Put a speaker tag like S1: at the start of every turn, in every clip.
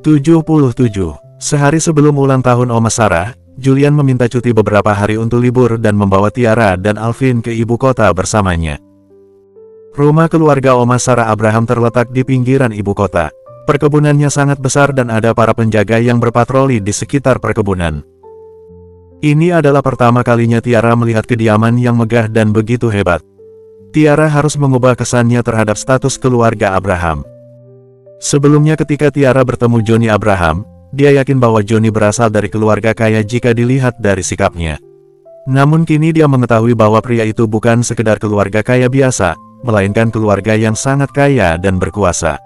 S1: 77. Sehari sebelum ulang tahun Oma Sarah, Julian meminta cuti beberapa hari untuk libur dan membawa Tiara dan Alvin ke ibu kota bersamanya. Rumah keluarga Oma Sarah Abraham terletak di pinggiran ibu kota. Perkebunannya sangat besar dan ada para penjaga yang berpatroli di sekitar perkebunan. Ini adalah pertama kalinya Tiara melihat kediaman yang megah dan begitu hebat. Tiara harus mengubah kesannya terhadap status keluarga Abraham. Sebelumnya ketika Tiara bertemu Johnny Abraham, dia yakin bahwa Johnny berasal dari keluarga kaya jika dilihat dari sikapnya. Namun kini dia mengetahui bahwa pria itu bukan sekedar keluarga kaya biasa, melainkan keluarga yang sangat kaya dan berkuasa.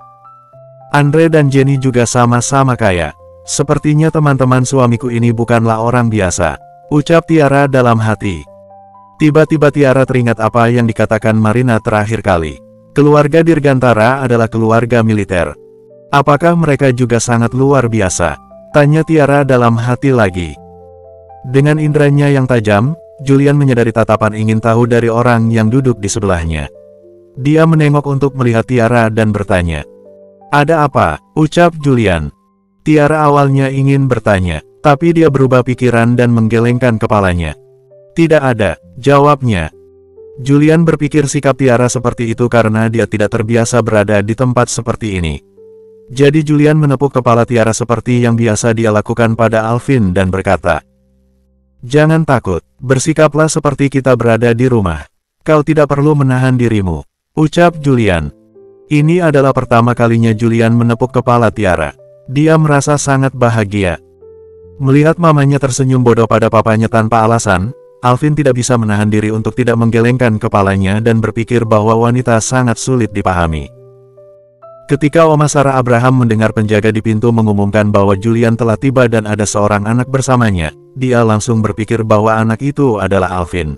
S1: Andre dan Jenny juga sama-sama kaya. Sepertinya teman-teman suamiku ini bukanlah orang biasa, ucap Tiara dalam hati. Tiba-tiba Tiara teringat apa yang dikatakan Marina terakhir kali. Keluarga Dirgantara adalah keluarga militer. Apakah mereka juga sangat luar biasa? Tanya Tiara dalam hati lagi. Dengan inderanya yang tajam, Julian menyadari tatapan ingin tahu dari orang yang duduk di sebelahnya. Dia menengok untuk melihat Tiara dan bertanya. Ada apa? Ucap Julian. Tiara awalnya ingin bertanya, tapi dia berubah pikiran dan menggelengkan kepalanya. Tidak ada, jawabnya. Julian berpikir sikap Tiara seperti itu karena dia tidak terbiasa berada di tempat seperti ini. Jadi Julian menepuk kepala Tiara seperti yang biasa dia lakukan pada Alvin dan berkata, "Jangan takut, bersikaplah seperti kita berada di rumah. Kau tidak perlu menahan dirimu," ucap Julian. Ini adalah pertama kalinya Julian menepuk kepala Tiara. Dia merasa sangat bahagia. Melihat mamanya tersenyum bodoh pada papanya tanpa alasan, Alvin tidak bisa menahan diri untuk tidak menggelengkan kepalanya dan berpikir bahwa wanita sangat sulit dipahami. Ketika Oma Sarah Abraham mendengar penjaga di pintu mengumumkan bahwa Julian telah tiba dan ada seorang anak bersamanya, dia langsung berpikir bahwa anak itu adalah Alvin.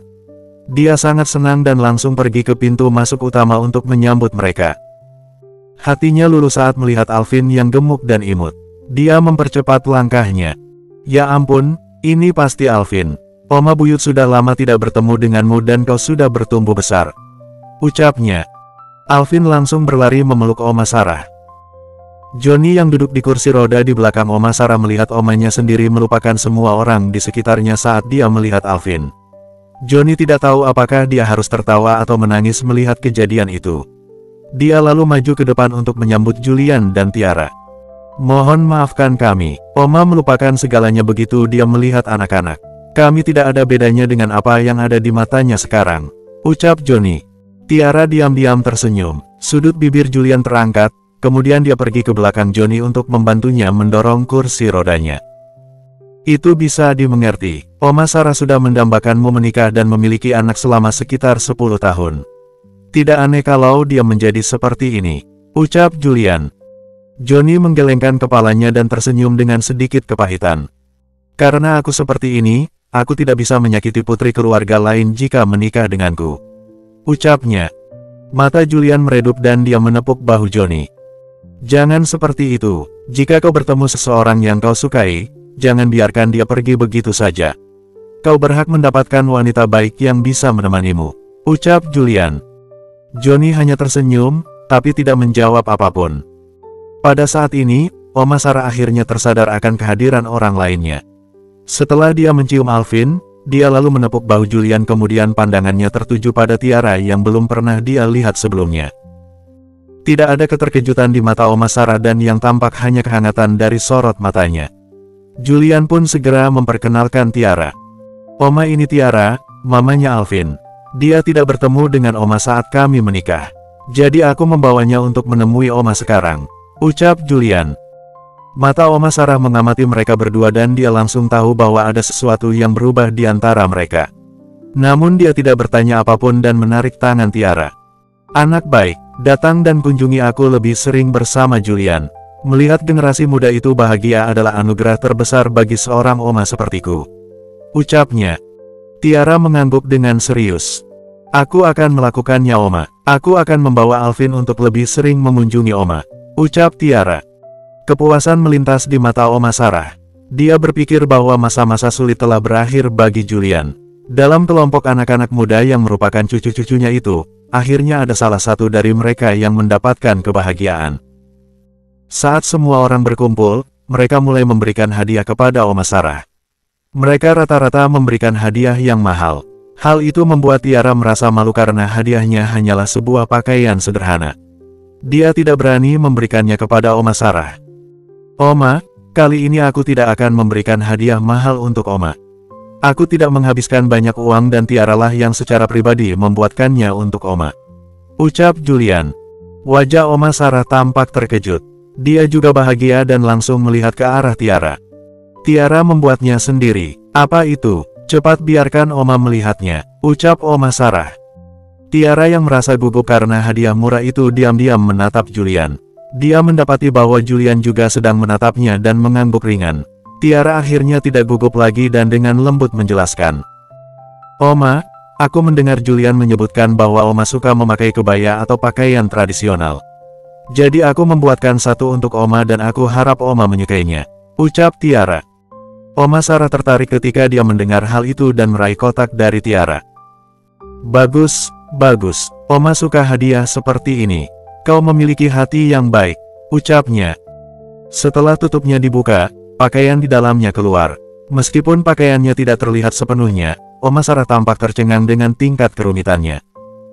S1: Dia sangat senang dan langsung pergi ke pintu masuk utama untuk menyambut mereka. Hatinya luluh saat melihat Alvin yang gemuk dan imut. Dia mempercepat langkahnya. Ya ampun, ini pasti Alvin. Oma buyut sudah lama tidak bertemu denganmu dan kau sudah bertumbuh besar, ucapnya. Alvin langsung berlari memeluk Oma Sarah. Johnny yang duduk di kursi roda di belakang Oma Sarah melihat omanya sendiri melupakan semua orang di sekitarnya saat dia melihat Alvin. Johnny tidak tahu apakah dia harus tertawa atau menangis melihat kejadian itu. Dia lalu maju ke depan untuk menyambut Julian dan Tiara. "Mohon maafkan kami, Oma melupakan segalanya begitu dia melihat anak-anak. Kami tidak ada bedanya dengan apa yang ada di matanya sekarang," ucap Johnny. Tiara diam-diam tersenyum. Sudut bibir Julian terangkat, kemudian dia pergi ke belakang Johnny untuk membantunya mendorong kursi rodanya. "Itu bisa dimengerti. Oma Sarah sudah mendambakanmu menikah dan memiliki anak selama sekitar 10 tahun. Tidak aneh kalau dia menjadi seperti ini," ucap Julian. Johnny menggelengkan kepalanya dan tersenyum dengan sedikit kepahitan. "Karena aku seperti ini, aku tidak bisa menyakiti putri keluarga lain jika menikah denganku," ucapnya. Mata Julian meredup dan dia menepuk bahu Johnny. "Jangan seperti itu. Jika kau bertemu seseorang yang kau sukai, jangan biarkan dia pergi begitu saja. Kau berhak mendapatkan wanita baik yang bisa menemanimu," ucap Julian. Johnny hanya tersenyum, tapi tidak menjawab apapun. Pada saat ini, Oma Sarah akhirnya tersadar akan kehadiran orang lainnya. Setelah dia mencium Alvin, dia lalu menepuk bahu Julian kemudian pandangannya tertuju pada Tiara yang belum pernah dia lihat sebelumnya. Tidak ada keterkejutan di mata Oma Sarah dan yang tampak hanya kehangatan dari sorot matanya. Julian pun segera memperkenalkan Tiara. "Oma ini Tiara, mamanya Alvin. Dia tidak bertemu dengan Oma saat kami menikah. Jadi aku membawanya untuk menemui Oma sekarang," ucap Julian. Mata Oma Sarah mengamati mereka berdua dan dia langsung tahu bahwa ada sesuatu yang berubah di antara mereka. Namun dia tidak bertanya apapun dan menarik tangan Tiara. "Anak baik, datang dan kunjungi aku lebih sering bersama Julian. Melihat generasi muda itu bahagia adalah anugerah terbesar bagi seorang Oma sepertiku," ucapnya. Tiara mengangguk dengan serius. "Aku akan melakukannya Oma. Aku akan membawa Alvin untuk lebih sering mengunjungi Oma," ucap Tiara. Kepuasan melintas di mata Oma Sarah. Dia berpikir bahwa masa-masa sulit telah berakhir bagi Julian. Dalam kelompok anak-anak muda yang merupakan cucu-cucunya itu, akhirnya ada salah satu dari mereka yang mendapatkan kebahagiaan. Saat semua orang berkumpul, mereka mulai memberikan hadiah kepada Oma Sarah. Mereka rata-rata memberikan hadiah yang mahal. Hal itu membuat Tiara merasa malu karena hadiahnya hanyalah sebuah pakaian sederhana. Dia tidak berani memberikannya kepada Oma Sarah. "Oma, kali ini aku tidak akan memberikan hadiah mahal untuk Oma. Aku tidak menghabiskan banyak uang dan Tiaralah yang secara pribadi membuatkannya untuk Oma," ucap Julian. Wajah Oma Sarah tampak terkejut. Dia juga bahagia dan langsung melihat ke arah Tiara. "Tiara membuatnya sendiri. Apa itu? Cepat biarkan Oma melihatnya," ucap Oma Sarah. Tiara yang merasa gugup karena hadiah murah itu diam-diam menatap Julian. Dia mendapati bahwa Julian juga sedang menatapnya dan mengangguk ringan. Tiara akhirnya tidak gugup lagi dan dengan lembut menjelaskan. "Oma, aku mendengar Julian menyebutkan bahwa Oma suka memakai kebaya atau pakaian tradisional. Jadi aku membuatkan satu untuk Oma dan aku harap Oma menyukainya," ucap Tiara. Oma Sarah tertarik ketika dia mendengar hal itu dan meraih kotak dari Tiara. "Bagus, bagus. Oma suka hadiah seperti ini. Kau memiliki hati yang baik," ucapnya. Setelah tutupnya dibuka, pakaian di dalamnya keluar. Meskipun pakaiannya tidak terlihat sepenuhnya, Oma Sarah tampak tercengang dengan tingkat kerumitannya.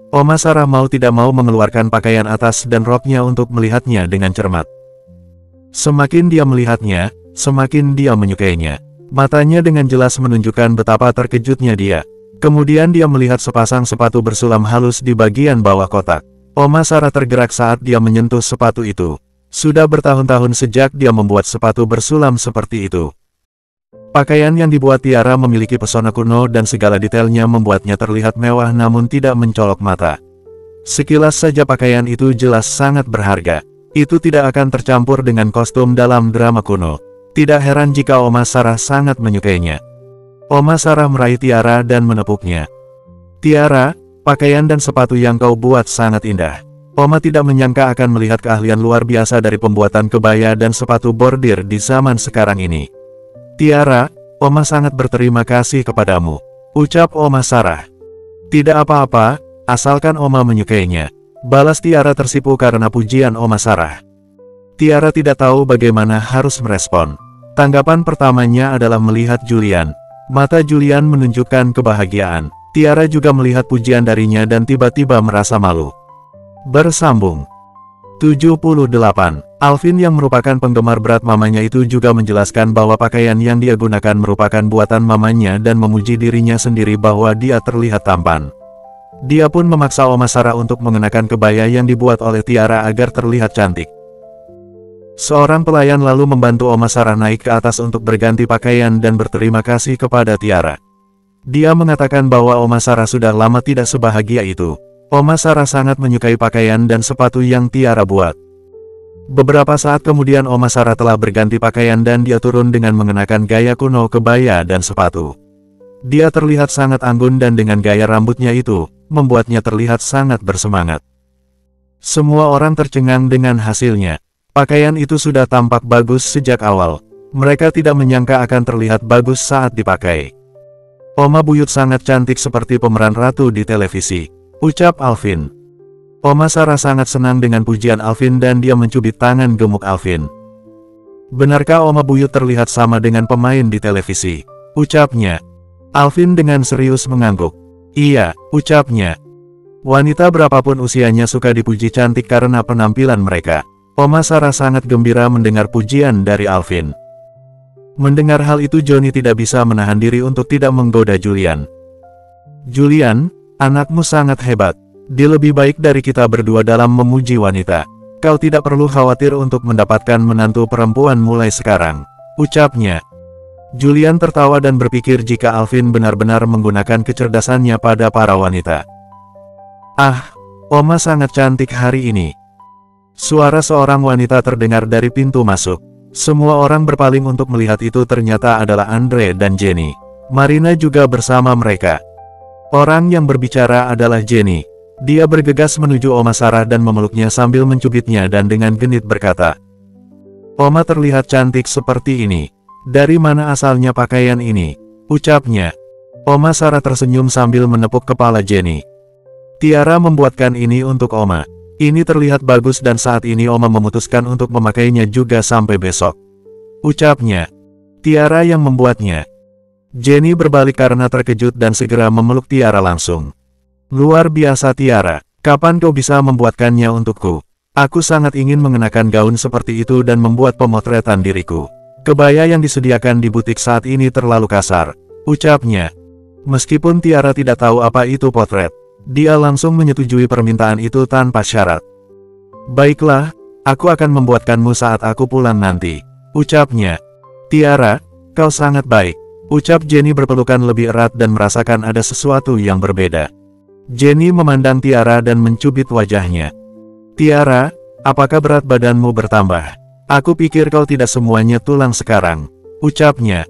S1: Oma Sarah mau tidak mau mengeluarkan pakaian atas dan roknya untuk melihatnya dengan cermat. Semakin dia melihatnya, semakin dia menyukainya. Matanya dengan jelas menunjukkan betapa terkejutnya dia. Kemudian dia melihat sepasang sepatu bersulam halus di bagian bawah kotak. Oma Sarah tergerak saat dia menyentuh sepatu itu. Sudah bertahun-tahun sejak dia membuat sepatu bersulam seperti itu. Pakaian yang dibuat Tiara memiliki pesona kuno dan segala detailnya membuatnya terlihat mewah namun tidak mencolok mata. Sekilas saja pakaian itu jelas sangat berharga. Itu tidak akan tercampur dengan kostum dalam drama kuno. Tidak heran jika Oma Sarah sangat menyukainya. Oma Sarah meraih Tiara dan menepuknya. "Tiara, pakaian dan sepatu yang kau buat sangat indah. Oma tidak menyangka akan melihat keahlian luar biasa dari pembuatan kebaya dan sepatu bordir di zaman sekarang ini. Tiara, Oma sangat berterima kasih kepadamu," ucap Oma Sarah. "Tidak apa-apa, asalkan Oma menyukainya," balas Tiara tersipu karena pujian Oma Sarah. Tiara tidak tahu bagaimana harus merespon. Tanggapan pertamanya adalah melihat Julian. Mata Julian menunjukkan kebahagiaan. Tiara juga melihat pujian darinya dan tiba-tiba merasa malu. Bersambung 78. Alvin yang merupakan penggemar berat mamanya itu juga menjelaskan bahwa pakaian yang dia gunakan merupakan buatan mamanya dan memuji dirinya sendiri bahwa dia terlihat tampan. Dia pun memaksa Oma Sarah untuk mengenakan kebaya yang dibuat oleh Tiara agar terlihat cantik. Seorang pelayan lalu membantu Oma Sarah naik ke atas untuk berganti pakaian dan berterima kasih kepada Tiara. Dia mengatakan bahwa Oma Sarah sudah lama tidak sebahagia itu. Oma Sarah sangat menyukai pakaian dan sepatu yang Tiara buat. Beberapa saat kemudian Oma Sarah telah berganti pakaian dan dia turun dengan mengenakan gaya kuno kebaya dan sepatu. Dia terlihat sangat anggun dan dengan gaya rambutnya itu, membuatnya terlihat sangat bersemangat. Semua orang tercengang dengan hasilnya. Pakaian itu sudah tampak bagus sejak awal. Mereka tidak menyangka akan terlihat bagus saat dipakai. "Oma buyut sangat cantik seperti pemeran ratu di televisi," ucap Alvin. Oma Sarah sangat senang dengan pujian Alvin dan dia mencubit tangan gemuk Alvin. "Benarkah Oma buyut terlihat sama dengan pemain di televisi?" ucapnya. Alvin dengan serius mengangguk. "Iya," ucapnya. Wanita berapapun usianya suka dipuji cantik karena penampilan mereka. Oma Sarah sangat gembira mendengar pujian dari Alvin. Mendengar hal itu Johnny tidak bisa menahan diri untuk tidak menggoda Julian. "Julian, anakmu sangat hebat. Dia lebih baik dari kita berdua dalam memuji wanita. Kau tidak perlu khawatir untuk mendapatkan menantu perempuan mulai sekarang," ucapnya. Julian tertawa dan berpikir jika Alvin benar-benar menggunakan kecerdasannya pada para wanita. "Ah, Oma sangat cantik hari ini." Suara seorang wanita terdengar dari pintu masuk. Semua orang berpaling untuk melihat itu ternyata adalah Andre dan Jenny. Marina juga bersama mereka. Orang yang berbicara adalah Jenny. Dia bergegas menuju Oma Sarah dan memeluknya sambil mencubitnya dan dengan genit berkata, "Oma terlihat cantik seperti ini. Dari mana asalnya pakaian ini?" ucapnya. Oma Sarah tersenyum sambil menepuk kepala Jenny. "Tiara membuatkan ini untuk Oma. Ini terlihat bagus dan saat ini Oma memutuskan untuk memakainya juga sampai besok. Ucapnya. Tiara yang membuatnya. Jenny berbalik karena terkejut dan segera memeluk Tiara langsung. Luar biasa Tiara, kapan kau bisa membuatkannya untukku? Aku sangat ingin mengenakan gaun seperti itu dan membuat pemotretan diriku. Kebaya yang disediakan di butik saat ini terlalu kasar. Ucapnya. Meskipun Tiara tidak tahu apa itu potret, dia langsung menyetujui permintaan itu tanpa syarat. Baiklah, aku akan membuatkanmu saat aku pulang nanti. Ucapnya. Tiara, kau sangat baik. Ucap Jenny berpelukan lebih erat dan merasakan ada sesuatu yang berbeda. Jenny memandang Tiara dan mencubit wajahnya. Tiara, apakah berat badanmu bertambah? Aku pikir kau tidak semuanya tulang sekarang. Ucapnya.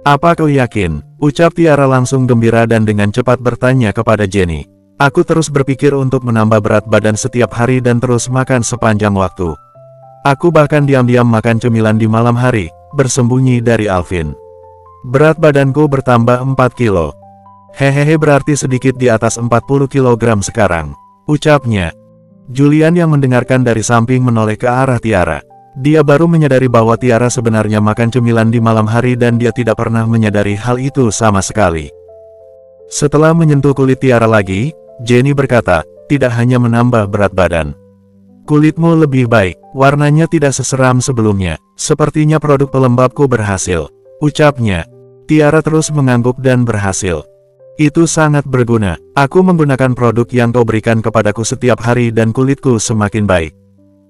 S1: Apa kau yakin? Ucap Tiara langsung gembira dan dengan cepat bertanya kepada Jenny. Aku terus berpikir untuk menambah berat badan setiap hari dan terus makan sepanjang waktu. Aku bahkan diam-diam makan cemilan di malam hari, bersembunyi dari Alvin. Berat badanku bertambah 4 kilo. Hehehe, berarti sedikit di atas 40 kilogram sekarang. Ucapnya. Julian yang mendengarkan dari samping menoleh ke arah Tiara. Dia baru menyadari bahwa Tiara sebenarnya makan cemilan di malam hari dan dia tidak pernah menyadari hal itu sama sekali. Setelah menyentuh kulit Tiara lagi, Jenny berkata, tidak hanya menambah berat badan. Kulitmu lebih baik, warnanya tidak seseram sebelumnya, sepertinya produk pelembabku berhasil. Ucapnya. Tiara terus mengangguk dan berhasil. Itu sangat berguna, aku menggunakan produk yang kau berikan kepadaku setiap hari dan kulitku semakin baik.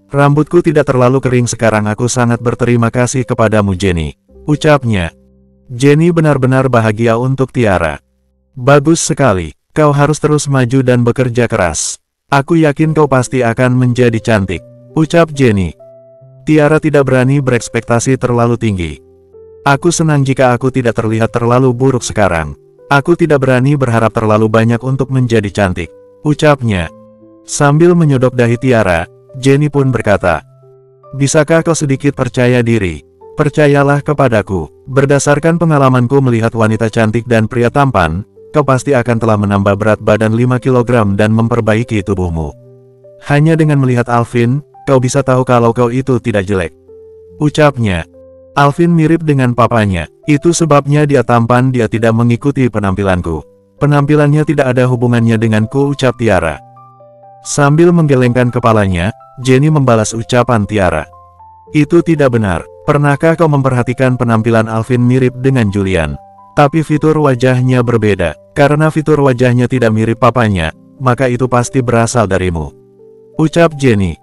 S1: Rambutku tidak terlalu kering sekarang, aku sangat berterima kasih kepadamu Jenny. Ucapnya. Jenny benar-benar bahagia untuk Tiara. Bagus sekali. Kau harus terus maju dan bekerja keras. Aku yakin kau pasti akan menjadi cantik. Ucap Jenny. Tiara tidak berani berekspektasi terlalu tinggi. Aku senang jika aku tidak terlihat terlalu buruk sekarang. Aku tidak berani berharap terlalu banyak untuk menjadi cantik. Ucapnya. Sambil menyodok dahi Tiara, Jenny pun berkata. Bisakah kau sedikit percaya diri? Percayalah kepadaku. Berdasarkan pengalamanku melihat wanita cantik dan pria tampan, kau pasti akan telah menambah berat badan 5 kg dan memperbaiki tubuhmu. Hanya dengan melihat Alvin, kau bisa tahu kalau kau itu tidak jelek. Ucapnya. Alvin mirip dengan papanya, itu sebabnya dia tampan, dia tidak mengikuti penampilanku. Penampilannya tidak ada hubungannya denganku, ucap Tiara. Sambil menggelengkan kepalanya, Jenny membalas ucapan Tiara. Itu tidak benar, pernahkah kau memperhatikan penampilan Alvin mirip dengan Julian? Tapi fitur wajahnya berbeda, karena fitur wajahnya tidak mirip papanya, maka itu pasti berasal darimu. Ucap Jenny.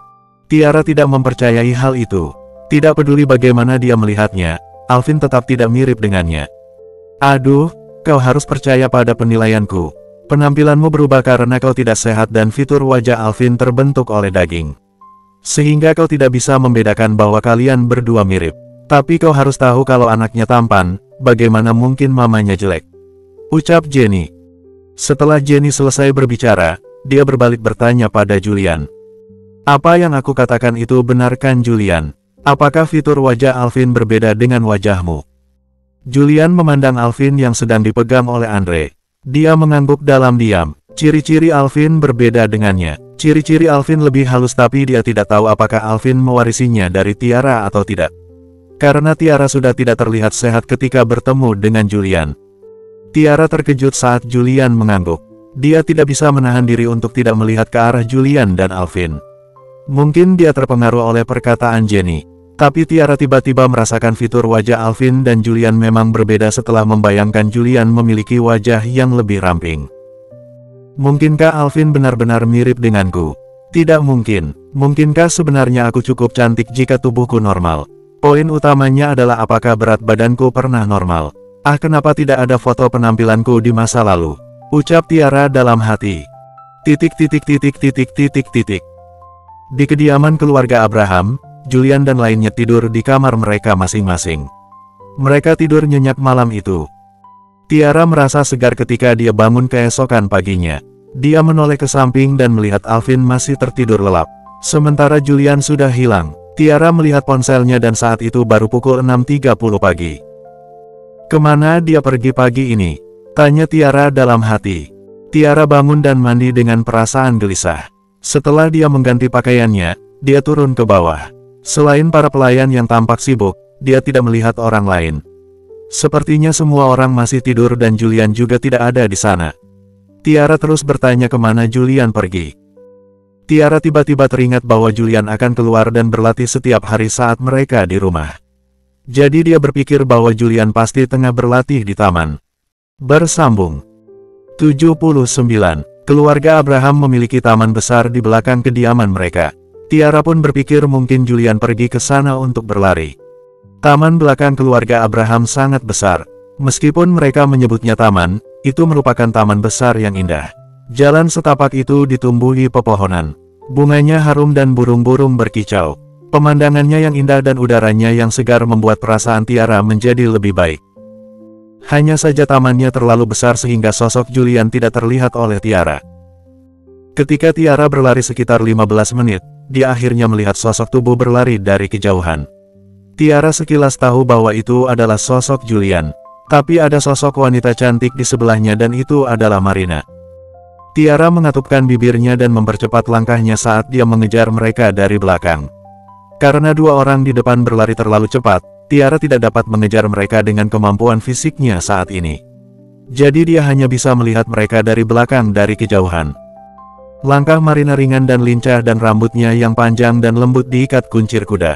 S1: Tiara tidak mempercayai hal itu. Tidak peduli bagaimana dia melihatnya, Alvin tetap tidak mirip dengannya. Aduh, kau harus percaya pada penilaianku. Penampilanmu berubah karena kau tidak sehat dan fitur wajah Alvin terbentuk oleh daging. Sehingga kau tidak bisa membedakan bahwa kalian berdua mirip. Tapi kau harus tahu kalau anaknya tampan, bagaimana mungkin mamanya jelek? Ucap Jenny. Setelah Jenny selesai berbicara, dia berbalik bertanya pada Julian. Apa yang aku katakan itu benar kan Julian? Apakah fitur wajah Alvin berbeda dengan wajahmu? Julian memandang Alvin yang sedang dipegang oleh Andre. Dia mengangguk dalam diam. Ciri-ciri Alvin berbeda dengannya. Ciri-ciri Alvin lebih halus tapi dia tidak tahu apakah Alvin mewarisinya dari Tiara atau tidak. Karena Tiara sudah tidak terlihat sehat ketika bertemu dengan Julian. Tiara terkejut saat Julian mengangguk. Dia tidak bisa menahan diri untuk tidak melihat ke arah Julian dan Alvin. Mungkin dia terpengaruh oleh perkataan Jenny. Tapi Tiara tiba-tiba merasakan fitur wajah Alvin dan Julian memang berbeda setelah membayangkan Julian memiliki wajah yang lebih ramping. Mungkinkah Alvin benar-benar mirip denganku? Tidak mungkin. Mungkinkah sebenarnya aku cukup cantik jika tubuhku normal? Poin utamanya adalah apakah berat badanku pernah normal? Ah, kenapa tidak ada foto penampilanku di masa lalu? Ucap Tiara dalam hati. Di kediaman keluarga Abraham, Julian dan lainnya tidur di kamar mereka masing-masing. Mereka tidur nyenyak malam itu. Tiara merasa segar ketika dia bangun keesokan paginya. Dia menoleh ke samping dan melihat Alvin masih tertidur lelap. Sementara Julian sudah hilang. Tiara melihat ponselnya dan saat itu baru pukul 6.30 pagi. Kemana dia pergi pagi ini? Tanya Tiara dalam hati. Tiara bangun dan mandi dengan perasaan gelisah. Setelah dia mengganti pakaiannya, dia turun ke bawah. Selain para pelayan yang tampak sibuk, dia tidak melihat orang lain. Sepertinya semua orang masih tidur dan Julian juga tidak ada di sana. Tiara terus bertanya kemana Julian pergi. Tiara tiba-tiba teringat bahwa Julian akan keluar dan berlatih setiap hari saat mereka di rumah. Jadi dia berpikir bahwa Julian pasti tengah berlatih di taman. Bersambung 79. Keluarga Abraham memiliki taman besar di belakang kediaman mereka. Tiara pun berpikir mungkin Julian pergi ke sana untuk berlari. Taman belakang keluarga Abraham sangat besar. Meskipun mereka menyebutnya taman, itu merupakan taman besar yang indah. Jalan setapak itu ditumbuhi pepohonan. Bunganya harum dan burung-burung berkicau. Pemandangannya yang indah dan udaranya yang segar membuat perasaan Tiara menjadi lebih baik. Hanya saja tamannya terlalu besar sehingga sosok Julian tidak terlihat oleh Tiara. Ketika Tiara berlari sekitar 15 menit, dia akhirnya melihat sosok tubuh berlari dari kejauhan. Tiara sekilas tahu bahwa itu adalah sosok Julian. Tapi ada sosok wanita cantik di sebelahnya dan itu adalah Marina. Tiara mengatupkan bibirnya dan mempercepat langkahnya saat dia mengejar mereka dari belakang. Karena dua orang di depan berlari terlalu cepat, Tiara tidak dapat mengejar mereka dengan kemampuan fisiknya saat ini. Jadi dia hanya bisa melihat mereka dari belakang dari kejauhan. Langkah Marina ringan dan lincah dan rambutnya yang panjang dan lembut diikat kuncir kuda.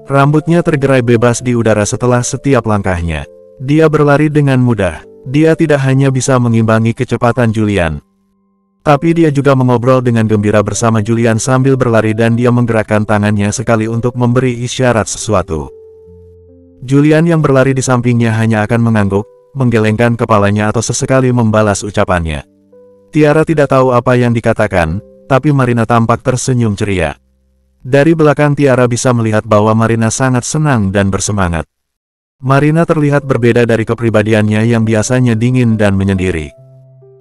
S1: Rambutnya tergerai bebas di udara setelah setiap langkahnya. Dia berlari dengan mudah. Dia tidak hanya bisa mengimbangi kecepatan Julian, tapi dia juga mengobrol dengan gembira bersama Julian sambil berlari dan dia menggerakkan tangannya sekali untuk memberi isyarat sesuatu. Julian yang berlari di sampingnya hanya akan mengangguk, menggelengkan kepalanya atau sesekali membalas ucapannya. Tiara tidak tahu apa yang dikatakan, tapi Marina tampak tersenyum ceria. Dari belakang Tiara bisa melihat bahwa Marina sangat senang dan bersemangat. Marina terlihat berbeda dari kepribadiannya yang biasanya dingin dan menyendiri.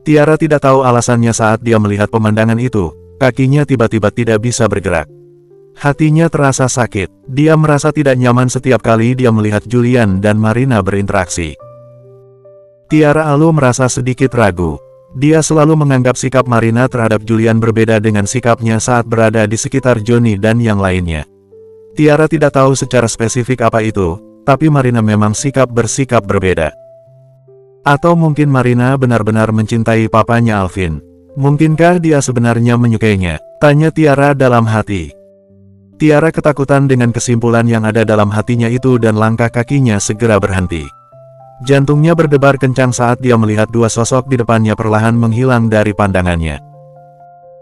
S1: Tiara tidak tahu alasannya saat dia melihat pemandangan itu, kakinya tiba-tiba tidak bisa bergerak. Hatinya terasa sakit, dia merasa tidak nyaman setiap kali dia melihat Julian dan Marina berinteraksi. Tiara lalu merasa sedikit ragu. Dia selalu menganggap sikap Marina terhadap Julian berbeda dengan sikapnya saat berada di sekitar Johnny dan yang lainnya. Tiara tidak tahu secara spesifik apa itu, tapi Marina memang bersikap berbeda. Atau mungkin Marina benar-benar mencintai papanya Alvin. Mungkinkah dia sebenarnya menyukainya? Tanya Tiara dalam hati. Tiara ketakutan dengan kesimpulan yang ada dalam hatinya itu dan langkah kakinya segera berhenti. Jantungnya berdebar kencang saat dia melihat dua sosok di depannya perlahan menghilang dari pandangannya.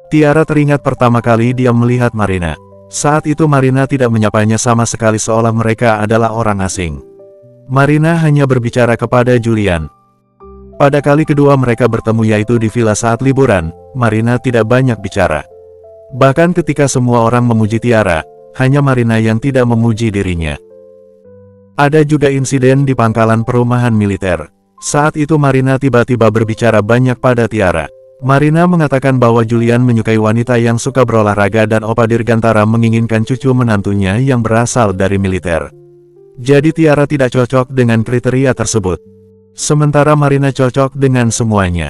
S1: Tiara teringat pertama kali dia melihat Marina. Saat itu Marina tidak menyapanya sama sekali seolah mereka adalah orang asing. Marina hanya berbicara kepada Julian. Pada kali kedua mereka bertemu yaitu di villa saat liburan, Marina tidak banyak bicara. Bahkan ketika semua orang memuji Tiara, hanya Marina yang tidak memuji dirinya. Ada juga insiden di pangkalan perumahan militer. Saat itu Marina tiba-tiba berbicara banyak pada Tiara. Marina mengatakan bahwa Julian menyukai wanita yang suka berolahraga dan Opa Dirgantara menginginkan cucu menantunya yang berasal dari militer. Jadi Tiara tidak cocok dengan kriteria tersebut. Sementara Marina cocok dengan semuanya.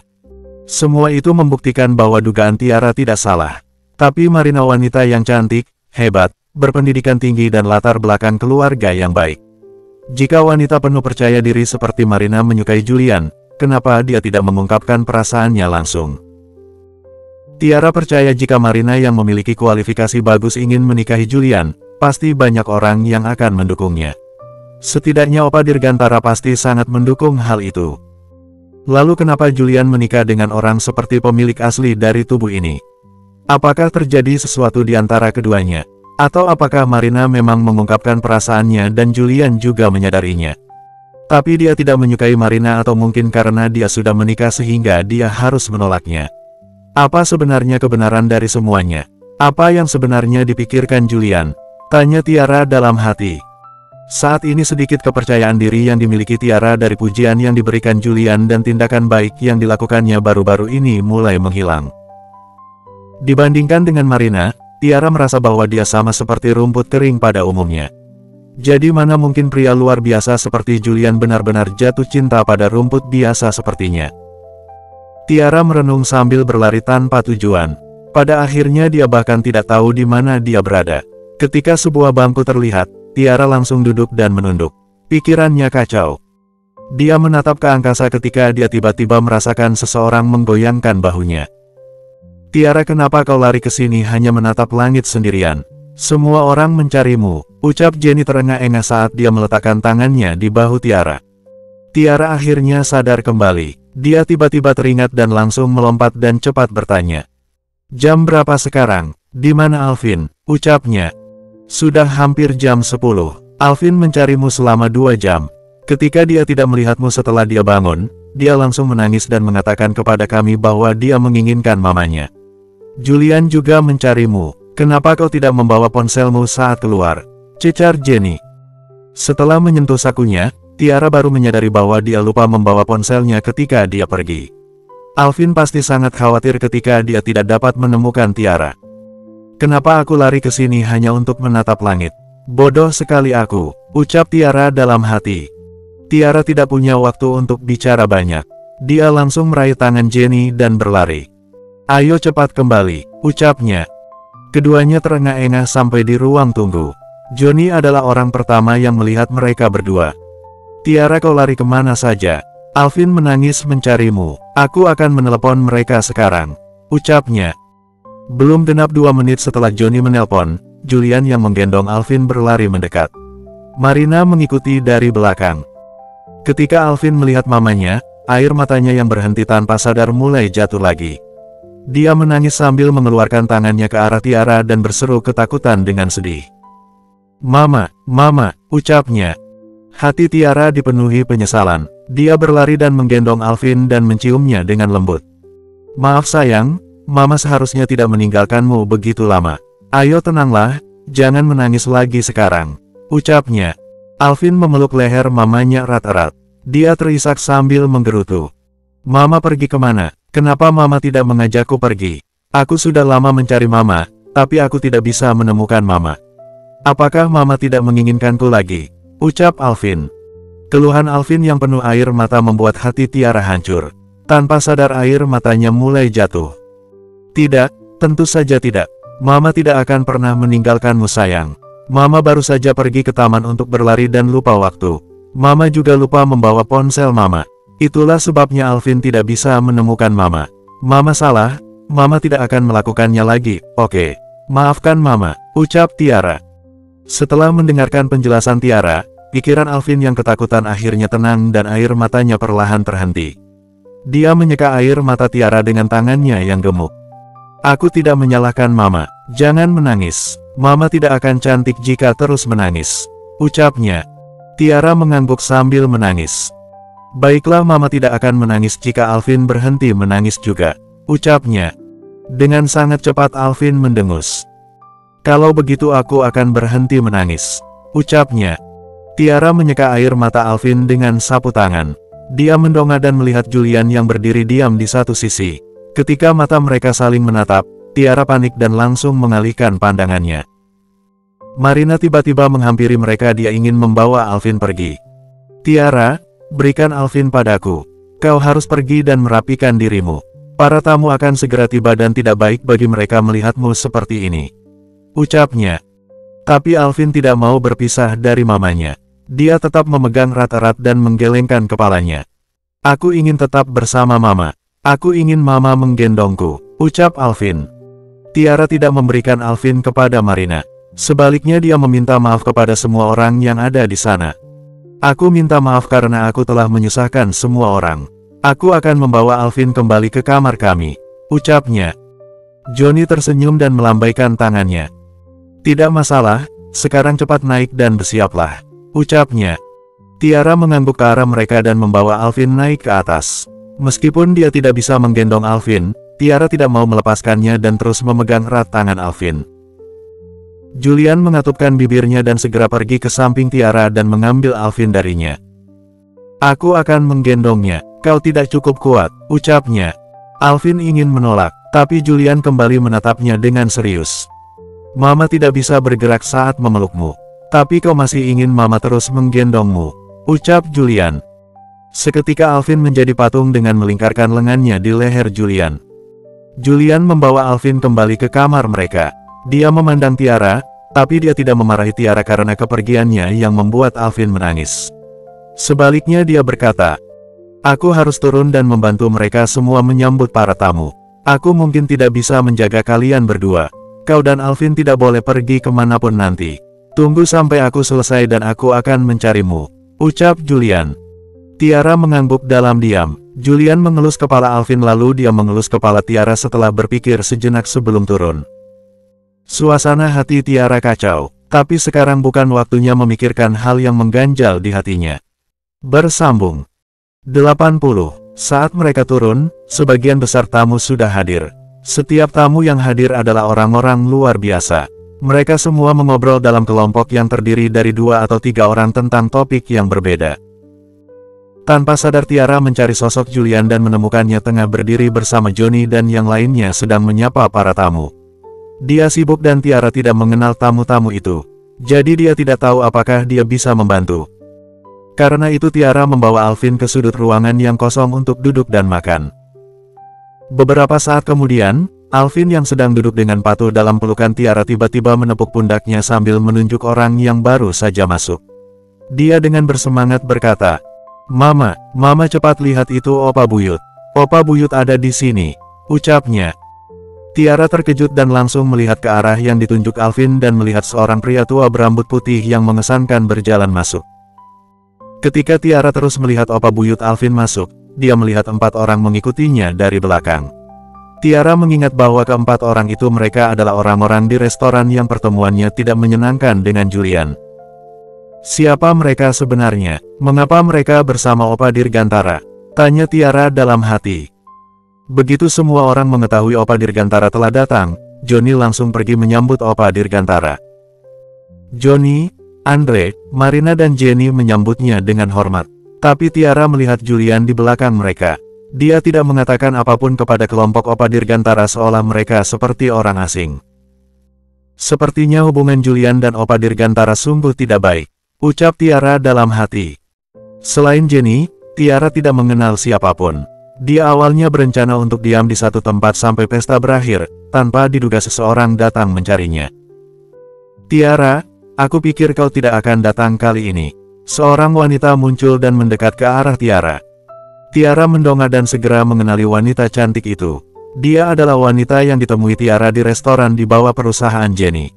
S1: Semua itu membuktikan bahwa dugaan Tiara tidak salah. Tapi Marina wanita yang cantik, hebat, berpendidikan tinggi dan latar belakang keluarga yang baik. Jika wanita penuh percaya diri seperti Marina menyukai Julian, kenapa dia tidak mengungkapkan perasaannya langsung? Tiara percaya jika Marina yang memiliki kualifikasi bagus ingin menikahi Julian, pasti banyak orang yang akan mendukungnya. Setidaknya Opa Dirgantara pasti sangat mendukung hal itu. Lalu kenapa Julian menikah dengan orang seperti pemilik asli dari tubuh ini? Apakah terjadi sesuatu di antara keduanya? Atau apakah Marina memang mengungkapkan perasaannya dan Julian juga menyadarinya? Tapi dia tidak menyukai Marina atau mungkin karena dia sudah menikah sehingga dia harus menolaknya. Apa sebenarnya kebenaran dari semuanya? Apa yang sebenarnya dipikirkan Julian? Tanya Tiara dalam hati. Saat ini sedikit kepercayaan diri yang dimiliki Tiara dari pujian yang diberikan Julian dan tindakan baik yang dilakukannya baru-baru ini mulai menghilang. Dibandingkan dengan Marina, Tiara merasa bahwa dia sama seperti rumput kering pada umumnya. Jadi mana mungkin pria luar biasa seperti Julian benar-benar jatuh cinta pada rumput biasa sepertinya. Tiara merenung sambil berlari tanpa tujuan. Pada akhirnya dia bahkan tidak tahu di mana dia berada. Ketika sebuah bangku terlihat, Tiara langsung duduk dan menunduk. Pikirannya kacau. Dia menatap ke angkasa ketika dia tiba-tiba merasakan seseorang menggoyangkan bahunya. Tiara, kenapa kau lari ke sini hanya menatap langit sendirian? Semua orang mencarimu, ucap Jenny terengah-engah saat dia meletakkan tangannya di bahu Tiara. Tiara akhirnya sadar kembali. Dia tiba-tiba teringat dan langsung melompat dan cepat bertanya. Jam berapa sekarang? Di mana Alvin? Ucapnya. Sudah hampir jam 10. Alvin mencarimu selama 2 jam. Ketika dia tidak melihatmu setelah dia bangun, dia langsung menangis dan mengatakan kepada kami bahwa dia menginginkan mamanya. Julian juga mencarimu. Kenapa kau tidak membawa ponselmu saat keluar? Cecar Jenny. Setelah menyentuh sakunya, Tiara baru menyadari bahwa dia lupa membawa ponselnya ketika dia pergi. Alvin pasti sangat khawatir ketika dia tidak dapat menemukan Tiara. Kenapa aku lari ke sini hanya untuk menatap langit? Bodoh sekali aku, ucap Tiara dalam hati. Tiara tidak punya waktu untuk bicara banyak. Dia langsung meraih tangan Jenny dan berlari. Ayo cepat kembali, ucapnya. Keduanya terengah-engah sampai di ruang tunggu. Johnny adalah orang pertama yang melihat mereka berdua. Tiara, kau lari kemana saja? Alvin menangis mencarimu. Aku akan menelepon mereka sekarang, ucapnya. Belum genap 2 menit setelah Johnny menelpon, Julian yang menggendong Alvin berlari mendekat. Marina mengikuti dari belakang. Ketika Alvin melihat mamanya, air matanya yang berhenti tanpa sadar mulai jatuh lagi. Dia menangis sambil mengeluarkan tangannya ke arah Tiara dan berseru ketakutan dengan sedih. Mama, mama, ucapnya. Hati Tiara dipenuhi penyesalan. Dia berlari dan menggendong Alvin dan menciumnya dengan lembut. Maaf sayang, mama seharusnya tidak meninggalkanmu begitu lama. Ayo tenanglah, jangan menangis lagi sekarang, ucapnya. Alvin memeluk leher mamanya erat-erat. Dia terisak sambil menggerutu. Mama pergi kemana? Kenapa mama tidak mengajakku pergi? Aku sudah lama mencari mama, tapi aku tidak bisa menemukan mama. Apakah mama tidak menginginkanku lagi? Ucap Alvin. Keluhan Alvin yang penuh air mata membuat hati Tiara hancur. Tanpa sadar air matanya mulai jatuh. Tidak, tentu saja tidak. Mama tidak akan pernah meninggalkanmu sayang. Mama baru saja pergi ke taman untuk berlari dan lupa waktu. Mama juga lupa membawa ponsel mama. Itulah sebabnya Alvin tidak bisa menemukan mama. Mama salah, mama tidak akan melakukannya lagi, oke. Maafkan mama, ucap Tiara. Setelah mendengarkan penjelasan Tiara, pikiran Alvin yang ketakutan akhirnya tenang dan air matanya perlahan terhenti. Dia menyeka air mata Tiara dengan tangannya yang gemuk. Aku tidak menyalahkan mama, jangan menangis. Mama tidak akan cantik jika terus menangis, ucapnya. Tiara mengangguk sambil menangis. Baiklah, mama tidak akan menangis jika Alvin berhenti menangis juga, ucapnya. Dengan sangat cepat Alvin mendengus. Kalau begitu aku akan berhenti menangis, ucapnya. Tiara menyeka air mata Alvin dengan sapu tangan. Dia mendongak dan melihat Julian yang berdiri diam di satu sisi. Ketika mata mereka saling menatap, Tiara panik dan langsung mengalihkan pandangannya. Marina tiba-tiba menghampiri mereka, dia ingin membawa Alvin pergi. Tiara, berikan Alvin padaku. Kau harus pergi dan merapikan dirimu. Para tamu akan segera tiba dan tidak baik bagi mereka melihatmu seperti ini, ucapnya. Tapi Alvin tidak mau berpisah dari mamanya. Dia tetap memegang erat-erat dan menggelengkan kepalanya. Aku ingin tetap bersama mama. Aku ingin mama menggendongku, ucap Alvin. Tiara tidak memberikan Alvin kepada Marina. Sebaliknya dia meminta maaf kepada semua orang yang ada di sana. Aku minta maaf karena aku telah menyusahkan semua orang. Aku akan membawa Alvin kembali ke kamar kami, ucapnya. Johnny tersenyum dan melambaikan tangannya. Tidak masalah, sekarang cepat naik dan bersiaplah, ucapnya. Tiara mengangguk ke arah mereka dan membawa Alvin naik ke atas. Meskipun dia tidak bisa menggendong Alvin, Tiara tidak mau melepaskannya dan terus memegang erat tangan Alvin. Julian mengatupkan bibirnya dan segera pergi ke samping Tiara dan mengambil Alvin darinya. Aku akan menggendongnya, kau tidak cukup kuat, ucapnya. Alvin ingin menolak, tapi Julian kembali menatapnya dengan serius. Mama tidak bisa bergerak saat memelukmu, tapi kau masih ingin mama terus menggendongmu, ucap Julian. Seketika Alvin menjadi patung dengan melingkarkan lengannya di leher Julian. Julian membawa Alvin kembali ke kamar mereka. Dia memandang Tiara, tapi dia tidak memarahi Tiara karena kepergiannya yang membuat Alvin menangis. Sebaliknya dia berkata, "Aku harus turun dan membantu mereka semua menyambut para tamu. Aku mungkin tidak bisa menjaga kalian berdua. Kau dan Alvin tidak boleh pergi kemanapun nanti. Tunggu sampai aku selesai dan aku akan mencarimu," ucap Julian. Tiara mengangguk dalam diam. Julian mengelus kepala Alvin lalu dia mengelus kepala Tiara setelah berpikir sejenak sebelum turun. Suasana hati Tiara kacau, tapi sekarang bukan waktunya memikirkan hal yang mengganjal di hatinya. Bersambung 80. Saat mereka turun, sebagian besar tamu sudah hadir. Setiap tamu yang hadir adalah orang-orang luar biasa. Mereka semua mengobrol dalam kelompok yang terdiri dari 2 atau 3 orang tentang topik yang berbeda. Tanpa sadar Tiara mencari sosok Julian dan menemukannya tengah berdiri bersama Johnny dan yang lainnya sedang menyapa para tamu. Dia sibuk dan Tiara tidak mengenal tamu-tamu itu. Jadi dia tidak tahu apakah dia bisa membantu. Karena itu Tiara membawa Alvin ke sudut ruangan yang kosong untuk duduk dan makan. Beberapa saat kemudian, Alvin yang sedang duduk dengan patuh dalam pelukan Tiara tiba-tiba menepuk pundaknya sambil menunjuk orang yang baru saja masuk. Dia dengan bersemangat berkata, Mama cepat lihat itu Opa Buyut. Opa Buyut ada di sini," ucapnya. Tiara terkejut dan langsung melihat ke arah yang ditunjuk Alvin dan melihat seorang pria tua berambut putih yang mengesankan berjalan masuk. Ketika Tiara terus melihat Opa Buyut Alvin masuk, dia melihat 4 orang mengikutinya dari belakang. Tiara mengingat bahwa ke-4 orang itu mereka adalah orang-orang di restoran yang pertemuannya tidak menyenangkan dengan Julian. Siapa mereka sebenarnya? Mengapa mereka bersama Opa Dirgantara? Tanya Tiara dalam hati. Begitu semua orang mengetahui Opa Dirgantara telah datang, Johnny langsung pergi menyambut Opa Dirgantara. Johnny, Andre, Marina dan Jenny menyambutnya dengan hormat. Tapi Tiara melihat Julian di belakang mereka. Dia tidak mengatakan apapun kepada kelompok Opa Dirgantara seolah mereka seperti orang asing. Sepertinya hubungan Julian dan Opa Dirgantara sungguh tidak baik, ucap Tiara dalam hati. Selain Jenny, Tiara tidak mengenal siapapun. Dia awalnya berencana untuk diam di satu tempat sampai pesta berakhir, tanpa diduga seseorang datang mencarinya. Tiara, aku pikir kau tidak akan datang kali ini. Seorang wanita muncul dan mendekat ke arah Tiara. Tiara mendongak dan segera mengenali wanita cantik itu. Dia adalah wanita yang ditemui Tiara di restoran di bawah perusahaan Jenny.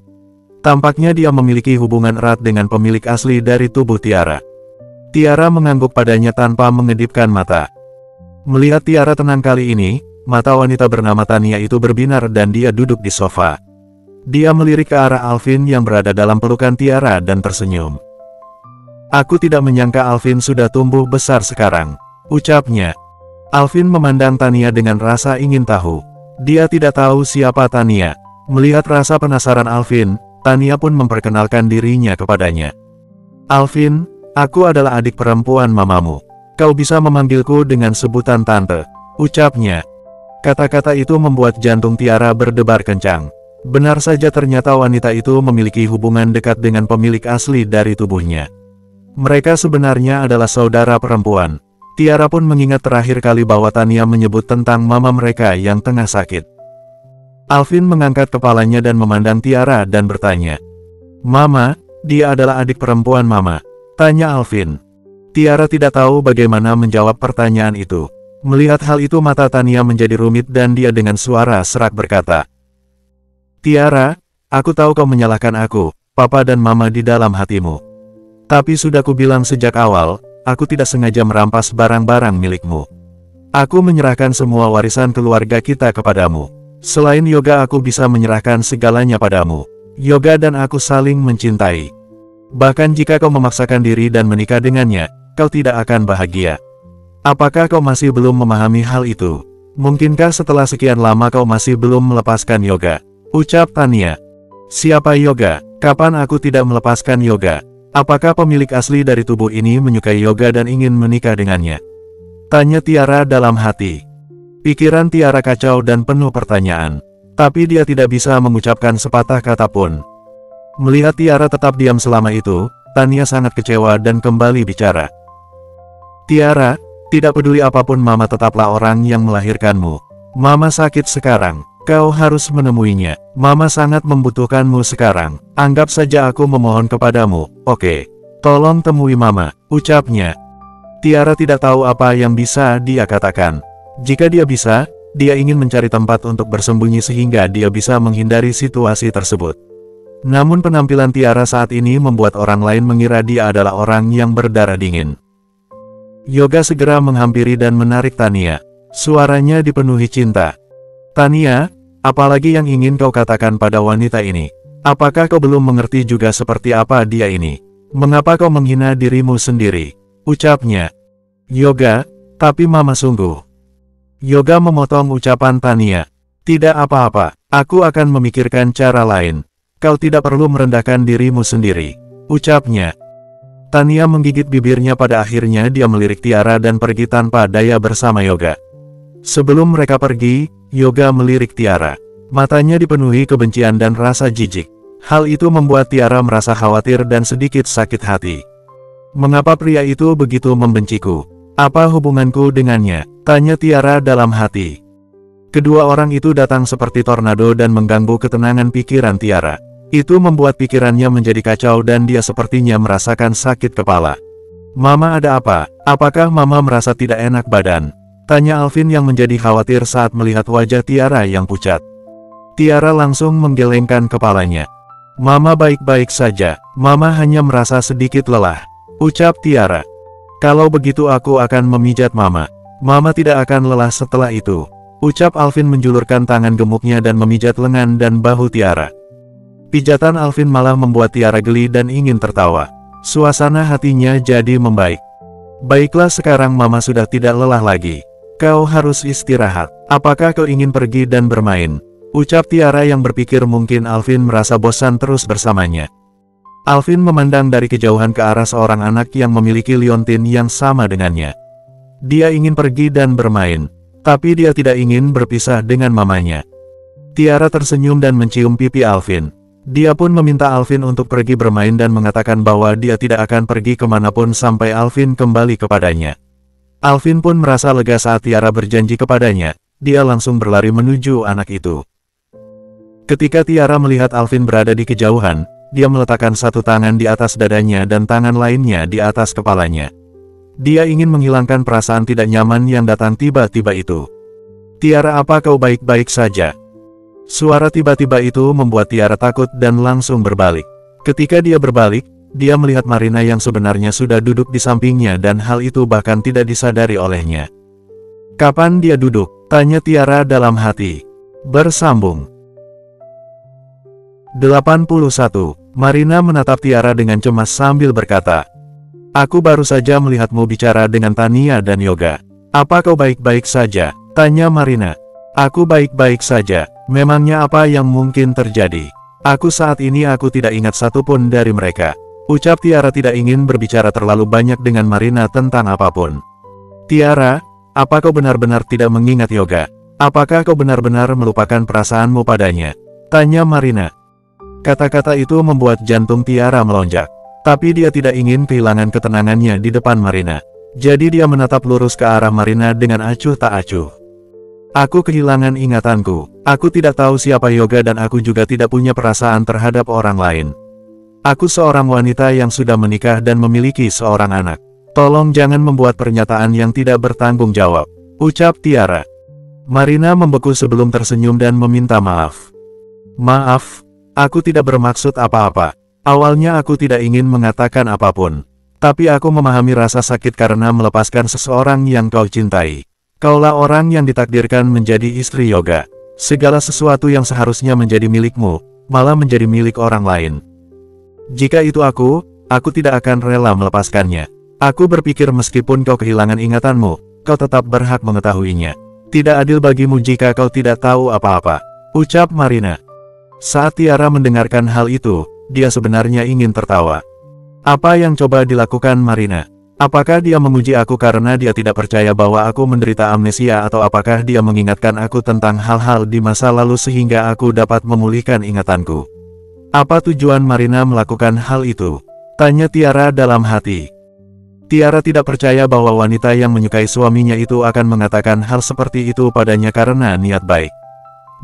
S1: Tampaknya dia memiliki hubungan erat dengan pemilik asli dari tubuh Tiara. Tiara mengangguk padanya tanpa mengedipkan mata. Melihat Tiara tenang kali ini, mata wanita bernama Tania itu berbinar dan dia duduk di sofa. Dia melirik ke arah Alvin yang berada dalam pelukan Tiara dan tersenyum. Aku tidak menyangka Alvin sudah tumbuh besar sekarang, ucapnya. Alvin memandang Tania dengan rasa ingin tahu. Dia tidak tahu siapa Tania. Melihat rasa penasaran Alvin, Tania pun memperkenalkan dirinya kepadanya. Alvin, aku adalah adik perempuan mamamu. Kau bisa memanggilku dengan sebutan tante, ucapnya. Kata-kata itu membuat jantung Tiara berdebar kencang. Benar saja ternyata wanita itu memiliki hubungan dekat dengan pemilik asli dari tubuhnya. Mereka sebenarnya adalah saudara perempuan. Tiara pun mengingat terakhir kali bahwa Tania menyebut tentang mama mereka yang tengah sakit. Alvin mengangkat kepalanya dan memandang Tiara dan bertanya. Mama, dia adalah adik perempuan Mama, tanya Alvin. Tiara tidak tahu bagaimana menjawab pertanyaan itu. Melihat hal itu mata Tania menjadi rumit dan dia dengan suara serak berkata. Tiara, aku tahu kau menyalahkan aku, Papa dan Mama di dalam hatimu. Tapi sudah kubilang sejak awal, aku tidak sengaja merampas barang-barang milikmu. Aku menyerahkan semua warisan keluarga kita kepadamu. Selain Yoga aku bisa menyerahkan segalanya padamu. Yoga dan aku saling mencintai. Bahkan jika kau memaksakan diri dan menikah dengannya, kau tidak akan bahagia. Apakah kau masih belum memahami hal itu? Mungkinkah setelah sekian lama kau masih belum melepaskan Yoga? Ucap Tania. Siapa Yoga? Kapan aku tidak melepaskan Yoga? Apakah pemilik asli dari tubuh ini menyukai Yoga dan ingin menikah dengannya? Tanya Tiara dalam hati. Pikiran Tiara kacau dan penuh pertanyaan. Tapi dia tidak bisa mengucapkan sepatah kata pun. Melihat Tiara tetap diam selama itu, Tania sangat kecewa dan kembali bicara. Tiara, tidak peduli apapun Mama tetaplah orang yang melahirkanmu. Mama sakit sekarang. Kau harus menemuinya. Mama sangat membutuhkanmu sekarang. Anggap saja aku memohon kepadamu, oke? Tolong temui Mama, ucapnya. Tiara tidak tahu apa yang bisa dia katakan. Jika dia bisa, dia ingin mencari tempat untuk bersembunyi sehingga dia bisa menghindari situasi tersebut. Namun penampilan Tiara saat ini membuat orang lain mengira dia adalah orang yang berdarah dingin. Yoga segera menghampiri dan menarik Tania. Suaranya dipenuhi cinta. Tania, apalagi yang ingin kau katakan pada wanita ini? Apakah kau belum mengerti juga seperti apa dia ini? Mengapa kau menghina dirimu sendiri? Ucapnya. Yoga, tapi Mama sungguh. Yoga memotong ucapan Tania. Tidak apa-apa, aku akan memikirkan cara lain. Kau tidak perlu merendahkan dirimu sendiri. Ucapnya. Tania menggigit bibirnya, pada akhirnya dia melirik Tiara dan pergi tanpa daya bersama Yoga. Sebelum mereka pergi, Yoga melirik Tiara. Matanya dipenuhi kebencian dan rasa jijik. Hal itu membuat Tiara merasa khawatir dan sedikit sakit hati. Mengapa pria itu begitu membenciku? Apa hubunganku dengannya? Tanya Tiara dalam hati. Kedua orang itu datang seperti tornado dan mengganggu ketenangan pikiran Tiara. Itu membuat pikirannya menjadi kacau dan dia sepertinya merasakan sakit kepala. Mama, ada apa? Apakah Mama merasa tidak enak badan? Tanya Alvin yang menjadi khawatir saat melihat wajah Tiara yang pucat. Tiara langsung menggelengkan kepalanya. Mama baik-baik saja, Mama hanya merasa sedikit lelah. Ucap Tiara. Kalau begitu aku akan memijat Mama. Mama tidak akan lelah setelah itu. Ucap Alvin menjulurkan tangan gemuknya dan memijat lengan dan bahu Tiara. Pijatan Alvin malah membuat Tiara geli dan ingin tertawa. Suasana hatinya jadi membaik. Baiklah, sekarang Mama sudah tidak lelah lagi. Kau harus istirahat. Apakah kau ingin pergi dan bermain? Ucap Tiara yang berpikir mungkin Alvin merasa bosan terus bersamanya. Alvin memandang dari kejauhan ke arah seorang anak yang memiliki liontin yang sama dengannya. Dia ingin pergi dan bermain, tapi dia tidak ingin berpisah dengan mamanya. Tiara tersenyum dan mencium pipi Alvin. Dia pun meminta Alvin untuk pergi bermain dan mengatakan bahwa dia tidak akan pergi kemanapun sampai Alvin kembali kepadanya. Alvin pun merasa lega saat Tiara berjanji kepadanya. Dia langsung berlari menuju anak itu. Ketika Tiara melihat Alvin berada di kejauhan, dia meletakkan satu tangan di atas dadanya dan tangan lainnya di atas kepalanya. Dia ingin menghilangkan perasaan tidak nyaman yang datang tiba-tiba itu. Tiara, apa kau baik-baik saja? Suara tiba-tiba itu membuat Tiara takut dan langsung berbalik. Ketika dia berbalik, dia melihat Marina yang sebenarnya sudah duduk di sampingnya dan hal itu bahkan tidak disadari olehnya. Kapan dia duduk? Tanya Tiara dalam hati. Bersambung. 81. Marina menatap Tiara dengan cemas sambil berkata, aku baru saja melihatmu bicara dengan Tania dan Yoga. Apa kau baik-baik saja? Tanya Marina. Aku baik-baik saja. Memangnya apa yang mungkin terjadi? Aku saat ini aku tidak ingat satupun dari mereka. Ucap Tiara tidak ingin berbicara terlalu banyak dengan Marina tentang apapun. Tiara, apa kau benar-benar tidak mengingat Yoga? Apakah kau benar-benar melupakan perasaanmu padanya? Tanya Marina. Kata-kata itu membuat jantung Tiara melonjak. Tapi dia tidak ingin kehilangan ketenangannya di depan Marina. Jadi dia menatap lurus ke arah Marina dengan acuh tak acuh. Aku kehilangan ingatanku. Aku tidak tahu siapa Yoga dan aku juga tidak punya perasaan terhadap orang lain. Aku seorang wanita yang sudah menikah dan memiliki seorang anak. Tolong jangan membuat pernyataan yang tidak bertanggung jawab. Ucap Tiara. Marina membeku sebelum tersenyum dan meminta maaf. Maaf, aku tidak bermaksud apa-apa. Awalnya aku tidak ingin mengatakan apapun. Tapi aku memahami rasa sakit karena melepaskan seseorang yang kau cintai. Kaulah orang yang ditakdirkan menjadi istri Yoga. Segala sesuatu yang seharusnya menjadi milikmu, malah menjadi milik orang lain. Jika itu aku tidak akan rela melepaskannya. Aku berpikir meskipun kau kehilangan ingatanmu, kau tetap berhak mengetahuinya. Tidak adil bagimu jika kau tidak tahu apa-apa. Ucap Marina. Saat Tiara mendengarkan hal itu, dia sebenarnya ingin tertawa. Apa yang coba dilakukan Marina? Apakah dia memuji aku karena dia tidak percaya bahwa aku menderita amnesia atau apakah dia mengingatkan aku tentang hal-hal di masa lalu sehingga aku dapat memulihkan ingatanku? Apa tujuan Marina melakukan hal itu? Tanya Tiara dalam hati. Tiara tidak percaya bahwa wanita yang menyukai suaminya itu akan mengatakan hal seperti itu padanya karena niat baik.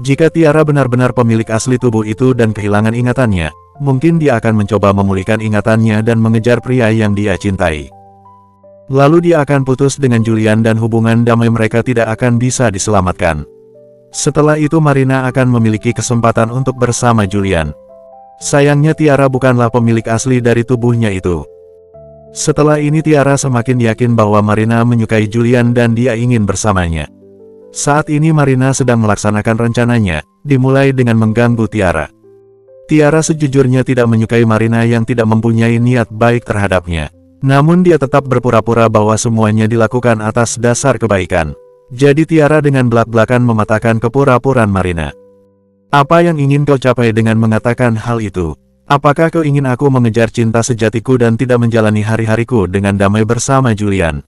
S1: Jika Tiara benar-benar pemilik asli tubuh itu dan kehilangan ingatannya, mungkin dia akan mencoba memulihkan ingatannya dan mengejar pria yang dia cintai. Lalu dia akan putus dengan Julian dan hubungan damai mereka tidak akan bisa diselamatkan. Setelah itu Marina akan memiliki kesempatan untuk bersama Julian. Sayangnya Tiara bukanlah pemilik asli dari tubuhnya itu. Setelah ini Tiara semakin yakin bahwa Marina menyukai Julian dan dia ingin bersamanya. Saat ini Marina sedang melaksanakan rencananya, dimulai dengan mengganggu Tiara. Tiara sejujurnya tidak menyukai Marina yang tidak mempunyai niat baik terhadapnya. Namun dia tetap berpura-pura bahwa semuanya dilakukan atas dasar kebaikan. Jadi Tiara dengan belak-belakan mematahkan kepura-puraan Marina. Apa yang ingin kau capai dengan mengatakan hal itu? Apakah kau ingin aku mengejar cinta sejatiku dan tidak menjalani hari-hariku dengan damai bersama Julian?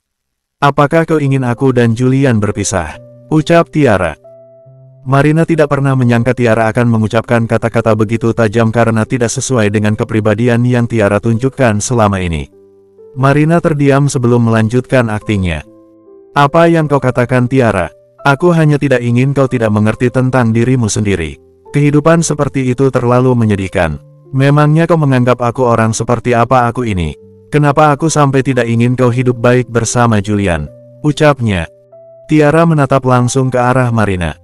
S1: Apakah kau ingin aku dan Julian berpisah? Ucap Tiara. Marina tidak pernah menyangka Tiara akan mengucapkan kata-kata begitu tajam karena tidak sesuai dengan kepribadian yang Tiara tunjukkan selama ini. Marina terdiam sebelum melanjutkan aktingnya. Apa yang kau katakan Tiara? Aku hanya tidak ingin kau tidak mengerti tentang dirimu sendiri. Kehidupan seperti itu terlalu menyedihkan. Memangnya kau menganggap aku orang seperti apa aku ini? Kenapa aku sampai tidak ingin kau hidup baik bersama Julian? Ucapnya. Tiara menatap langsung ke arah Marina.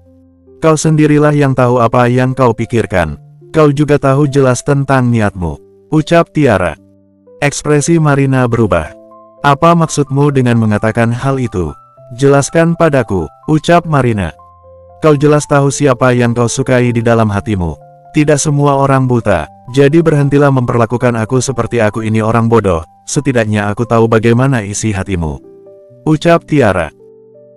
S1: Kau sendirilah yang tahu apa yang kau pikirkan. Kau juga tahu jelas tentang niatmu. Ucap Tiara. Ekspresi Marina berubah. Apa maksudmu dengan mengatakan hal itu? Jelaskan padaku, ucap Marina. Kau jelas tahu siapa yang kau sukai di dalam hatimu. Tidak semua orang buta, jadi berhentilah memperlakukan aku seperti aku ini orang bodoh, setidaknya aku tahu bagaimana isi hatimu. Ucap Tiara.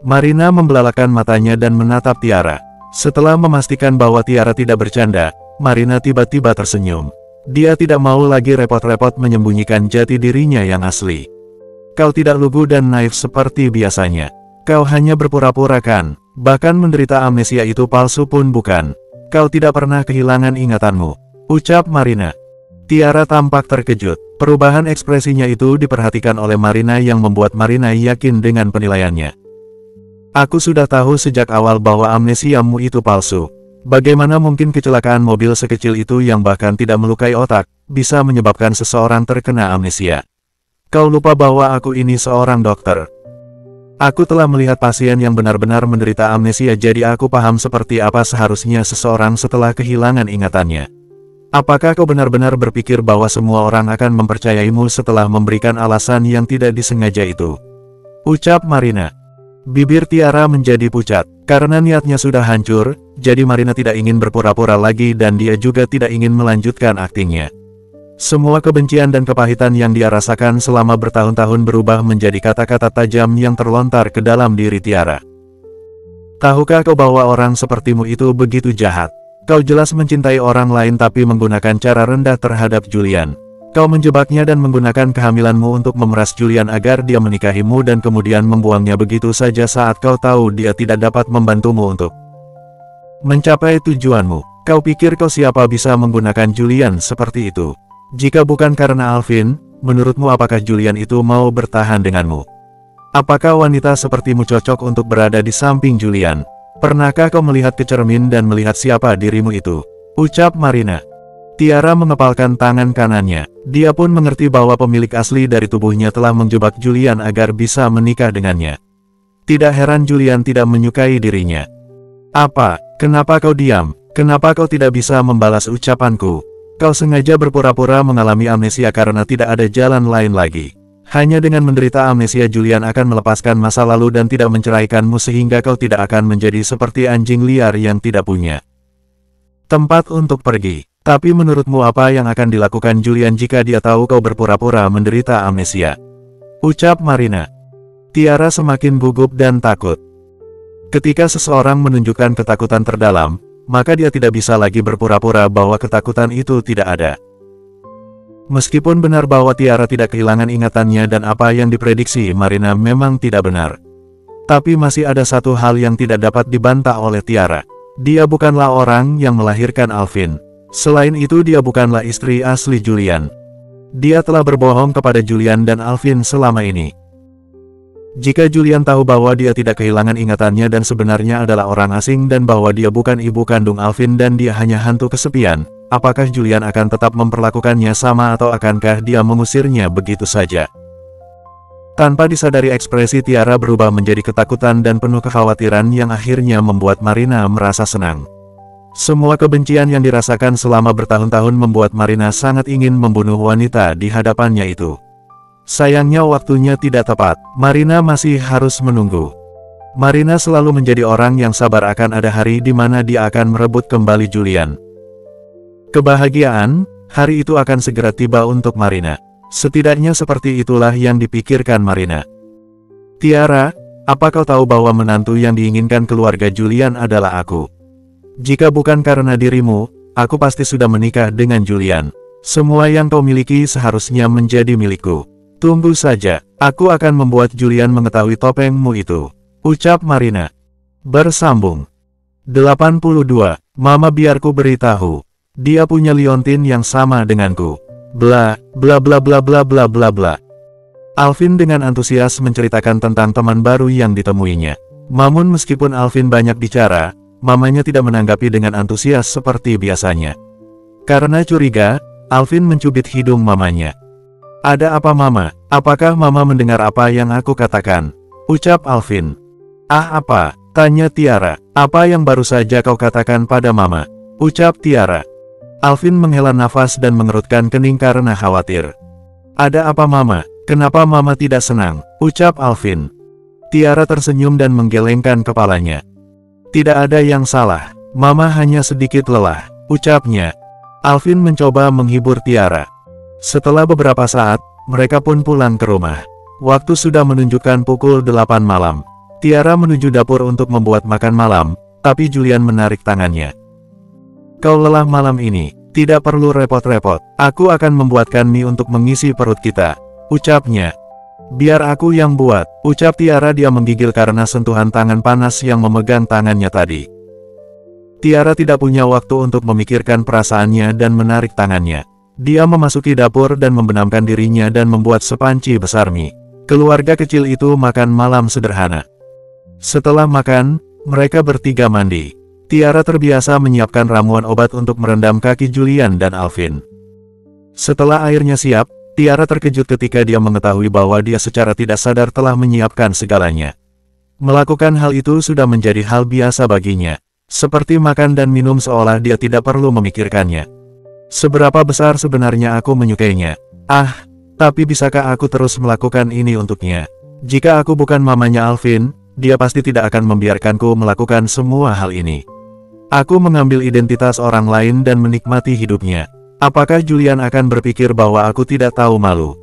S1: Marina membelalakan matanya dan menatap Tiara. Setelah memastikan bahwa Tiara tidak bercanda, Marina tiba-tiba tersenyum. Dia tidak mau lagi repot-repot menyembunyikan jati dirinya yang asli. Kau tidak lugu dan naif seperti biasanya. Kau hanya berpura-pura kan, bahkan menderita amnesia itu palsu pun bukan. Kau tidak pernah kehilangan ingatanmu. Ucap Marina. Tiara tampak terkejut. Perubahan ekspresinya itu diperhatikan oleh Marina yang membuat Marina yakin dengan penilaiannya. Aku sudah tahu sejak awal bahwa amnesiamu itu palsu. Bagaimana mungkin kecelakaan mobil sekecil itu yang bahkan tidak melukai otak, bisa menyebabkan seseorang terkena amnesia? Kau lupa bahwa aku ini seorang dokter. Aku telah melihat pasien yang benar-benar menderita amnesia, jadi aku paham seperti apa seharusnya seseorang setelah kehilangan ingatannya. Apakah kau benar-benar berpikir bahwa semua orang akan mempercayaimu setelah memberikan alasan yang tidak disengaja itu? Ucap Marina. Bibir Tiara menjadi pucat. Karena niatnya sudah hancur, jadi Marina tidak ingin berpura-pura lagi dan dia juga tidak ingin melanjutkan aktingnya. Semua kebencian dan kepahitan yang dia rasakan selama bertahun-tahun berubah menjadi kata-kata tajam yang terlontar ke dalam diri Tiara. Tahukah kau bahwa orang sepertimu itu begitu jahat? Kau jelas mencintai orang lain tapi menggunakan cara rendah terhadap Julian. Kau menjebaknya dan menggunakan kehamilanmu untuk memeras Julian agar dia menikahimu dan kemudian membuangnya begitu saja saat kau tahu dia tidak dapat membantumu untuk mencapai tujuanmu. Kau pikir kau siapa bisa menggunakan Julian seperti itu? Jika bukan karena Alvin, menurutmu apakah Julian itu mau bertahan denganmu? Apakah wanita sepertimu cocok untuk berada di samping Julian? Pernahkah kau melihat ke cermin dan melihat siapa dirimu itu? Ucap Marina. Tiara mengepalkan tangan kanannya. Dia pun mengerti bahwa pemilik asli dari tubuhnya telah menjebak Julian agar bisa menikah dengannya. Tidak heran Julian tidak menyukai dirinya. Apa? Kenapa kau diam? Kenapa kau tidak bisa membalas ucapanku? Kau sengaja berpura-pura mengalami amnesia karena tidak ada jalan lain lagi. Hanya dengan menderita amnesia Julian akan melepaskan masa lalu dan tidak menceraikanmu sehingga kau tidak akan menjadi seperti anjing liar yang tidak punya tempat untuk pergi. Tapi menurutmu apa yang akan dilakukan Julian jika dia tahu kau berpura-pura menderita amnesia? Ucap Marina. Tiara semakin gugup dan takut. Ketika seseorang menunjukkan ketakutan terdalam, maka dia tidak bisa lagi berpura-pura bahwa ketakutan itu tidak ada. Meskipun benar bahwa Tiara tidak kehilangan ingatannya dan apa yang diprediksi Marina memang tidak benar. Tapi masih ada satu hal yang tidak dapat dibantah oleh Tiara. Dia bukanlah orang yang melahirkan Alvin. Selain itu dia bukanlah istri asli Julian. Dia telah berbohong kepada Julian dan Alvin selama ini. Jika Julian tahu bahwa dia tidak kehilangan ingatannya dan sebenarnya adalah orang asing dan bahwa dia bukan ibu kandung Alvin dan dia hanya hantu kesepian, apakah Julian akan tetap memperlakukannya sama atau akankah dia mengusirnya begitu saja? Tanpa disadari ekspresi Tiara berubah menjadi ketakutan dan penuh kekhawatiran yang akhirnya membuat Marina merasa senang. Semua kebencian yang dirasakan selama bertahun-tahun membuat Marina sangat ingin membunuh wanita di hadapannya itu. Sayangnya waktunya tidak tepat, Marina masih harus menunggu. Marina selalu menjadi orang yang sabar akan ada hari di mana dia akan merebut kembali Julian. Kebahagiaan, hari itu akan segera tiba untuk Marina. Setidaknya seperti itulah yang dipikirkan Marina. Tiara, apa kau tahu bahwa menantu yang diinginkan keluarga Julian adalah aku? Jika bukan karena dirimu, aku pasti sudah menikah dengan Julian. Semua yang kau miliki seharusnya menjadi milikku. Tunggu saja, aku akan membuat Julian mengetahui topengmu itu, ucap Marina. Bersambung 82. Mama biarku beritahu. Dia punya liontin yang sama denganku. Bla, bla bla bla bla bla bla bla. Alvin dengan antusias menceritakan tentang teman baru yang ditemuinya. Namun meskipun Alvin banyak bicara, mamanya tidak menanggapi dengan antusias seperti biasanya. Karena curiga, Alvin mencubit hidung mamanya. Ada apa mama? Apakah mama mendengar apa yang aku katakan? Ucap Alvin. Ah apa? Tanya Tiara. Apa yang baru saja kau katakan pada mama? Ucap Tiara. Alvin menghela nafas dan mengerutkan kening karena khawatir. Ada apa mama? Kenapa mama tidak senang? Ucap Alvin. Tiara tersenyum dan menggelengkan kepalanya. Tidak ada yang salah, mama hanya sedikit lelah, ucapnya. Alvin mencoba menghibur Tiara. Setelah beberapa saat, mereka pun pulang ke rumah. Waktu sudah menunjukkan pukul 8 malam. Tiara menuju dapur untuk membuat makan malam, tapi Julian menarik tangannya. Kau lelah malam ini, tidak perlu repot-repot. Aku akan membuatkan mie untuk mengisi perut kita, ucapnya. Biar aku yang buat, ucap Tiara. Dia menggigil karena sentuhan tangan panas yang memegang tangannya tadi. Tiara tidak punya waktu untuk memikirkan perasaannya dan menarik tangannya. Dia memasuki dapur dan membenamkan dirinya dan membuat sepanci besar mie. Keluarga kecil itu makan malam sederhana. Setelah makan, mereka bertiga mandi. Tiara terbiasa menyiapkan ramuan obat untuk merendam kaki Julian dan Alvin. Setelah airnya siap, Tiara terkejut ketika dia mengetahui bahwa dia secara tidak sadar telah menyiapkan segalanya. Melakukan hal itu sudah menjadi hal biasa baginya. Seperti makan dan minum seolah dia tidak perlu memikirkannya. Seberapa besar sebenarnya aku menyukainya? Ah, tapi bisakah aku terus melakukan ini untuknya? Jika aku bukan mamanya Alvin, dia pasti tidak akan membiarkanku melakukan semua hal ini. Aku mengambil identitas orang lain dan menikmati hidupnya. Apakah Julian akan berpikir bahwa aku tidak tahu malu?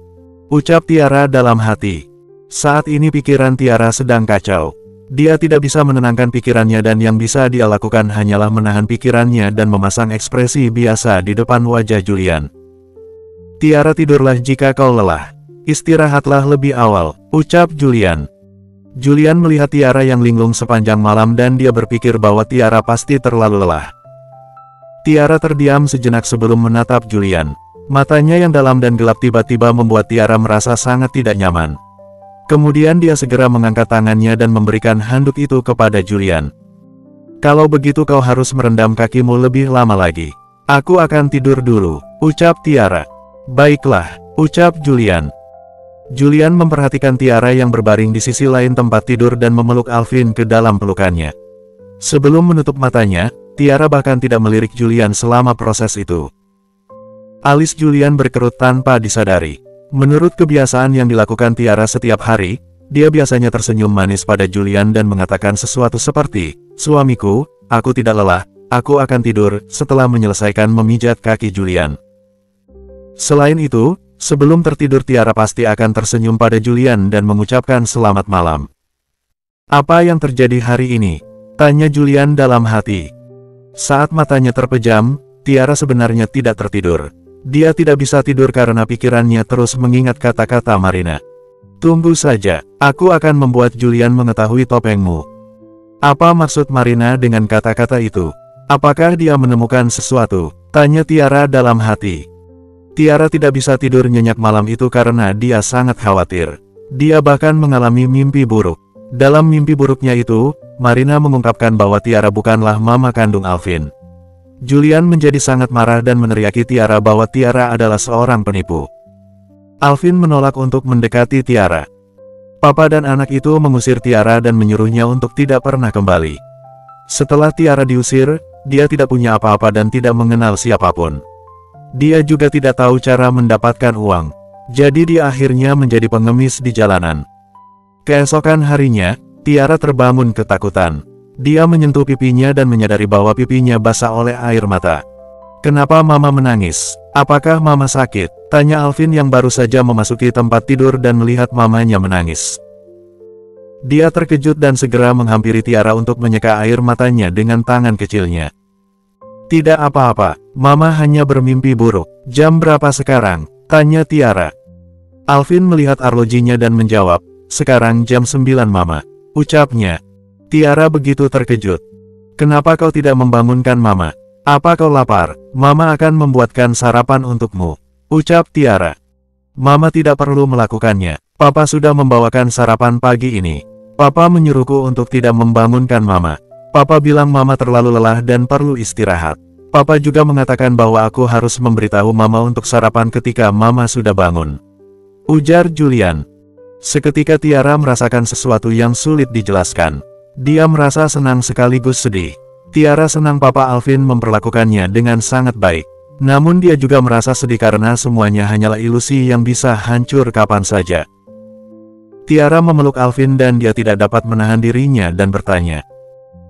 S1: Ucap Tiara dalam hati. Saat ini pikiran Tiara sedang kacau. Dia tidak bisa menenangkan pikirannya dan yang bisa dia lakukan hanyalah menahan pikirannya dan memasang ekspresi biasa di depan wajah Julian. Tiara, tidurlah jika kau lelah. Istirahatlah lebih awal, ucap Julian. Julian melihat Tiara yang linglung sepanjang malam dan dia berpikir bahwa Tiara pasti terlalu lelah. Tiara terdiam sejenak sebelum menatap Julian. Matanya yang dalam dan gelap tiba-tiba membuat Tiara merasa sangat tidak nyaman. Kemudian dia segera mengangkat tangannya dan memberikan handuk itu kepada Julian. Kalau begitu kau harus merendam kakimu lebih lama lagi. Aku akan tidur dulu, ucap Tiara. Baiklah, ucap Julian. Julian memperhatikan Tiara yang berbaring di sisi lain tempat tidur dan memeluk Alvin ke dalam pelukannya. Sebelum menutup matanya, Tiara bahkan tidak melirik Julian selama proses itu. Alis Julian berkerut tanpa disadari. Menurut kebiasaan yang dilakukan Tiara setiap hari, dia biasanya tersenyum manis pada Julian dan mengatakan sesuatu seperti, "Suamiku, aku tidak lelah, aku akan tidur," setelah menyelesaikan memijat kaki Julian. Selain itu, sebelum tertidur Tiara pasti akan tersenyum pada Julian dan mengucapkan selamat malam. Apa yang terjadi hari ini? Tanya Julian dalam hati. Saat matanya terpejam, Tiara sebenarnya tidak tertidur. Dia tidak bisa tidur karena pikirannya terus mengingat kata-kata Marina. Tunggu saja, aku akan membuat Julian mengetahui topengmu. Apa maksud Marina dengan kata-kata itu? Apakah dia menemukan sesuatu? Tanya Tiara dalam hati. Tiara tidak bisa tidur nyenyak malam itu karena dia sangat khawatir. Dia bahkan mengalami mimpi buruk. Dalam mimpi buruknya itu, Marina mengungkapkan bahwa Tiara bukanlah mama kandung Alvin. Julian menjadi sangat marah dan meneriaki Tiara bahwa Tiara adalah seorang penipu. Alvin menolak untuk mendekati Tiara. Papa dan anak itu mengusir Tiara dan menyuruhnya untuk tidak pernah kembali. Setelah Tiara diusir, dia tidak punya apa-apa dan tidak mengenal siapapun. Dia juga tidak tahu cara mendapatkan uang. Jadi dia akhirnya menjadi pengemis di jalanan. Keesokan harinya, Tiara terbangun ketakutan. Dia menyentuh pipinya dan menyadari bahwa pipinya basah oleh air mata. "Kenapa mama menangis? Apakah mama sakit?" tanya Alvin yang baru saja memasuki tempat tidur dan melihat mamanya menangis. Dia terkejut dan segera menghampiri Tiara untuk menyeka air matanya dengan tangan kecilnya. "Tidak apa-apa, mama hanya bermimpi buruk." "Jam berapa sekarang?" tanya Tiara. Alvin melihat arlojinya dan menjawab, "Sekarang jam 9 mama," ucapnya. Tiara begitu terkejut. "Kenapa kau tidak membangunkan mama? Apa kau lapar? Mama akan membuatkan sarapan untukmu," ucap Tiara. "Mama tidak perlu melakukannya. Papa sudah membawakan sarapan pagi ini. Papa menyuruhku untuk tidak membangunkan mama. Papa bilang mama terlalu lelah dan perlu istirahat. Papa juga mengatakan bahwa aku harus memberitahu mama untuk sarapan ketika mama sudah bangun," ujar Julian. Seketika Tiara merasakan sesuatu yang sulit dijelaskan. Dia merasa senang sekaligus sedih. Tiara senang Papa Alvin memperlakukannya dengan sangat baik. Namun dia juga merasa sedih karena semuanya hanyalah ilusi yang bisa hancur kapan saja. Tiara memeluk Alvin dan dia tidak dapat menahan dirinya dan bertanya,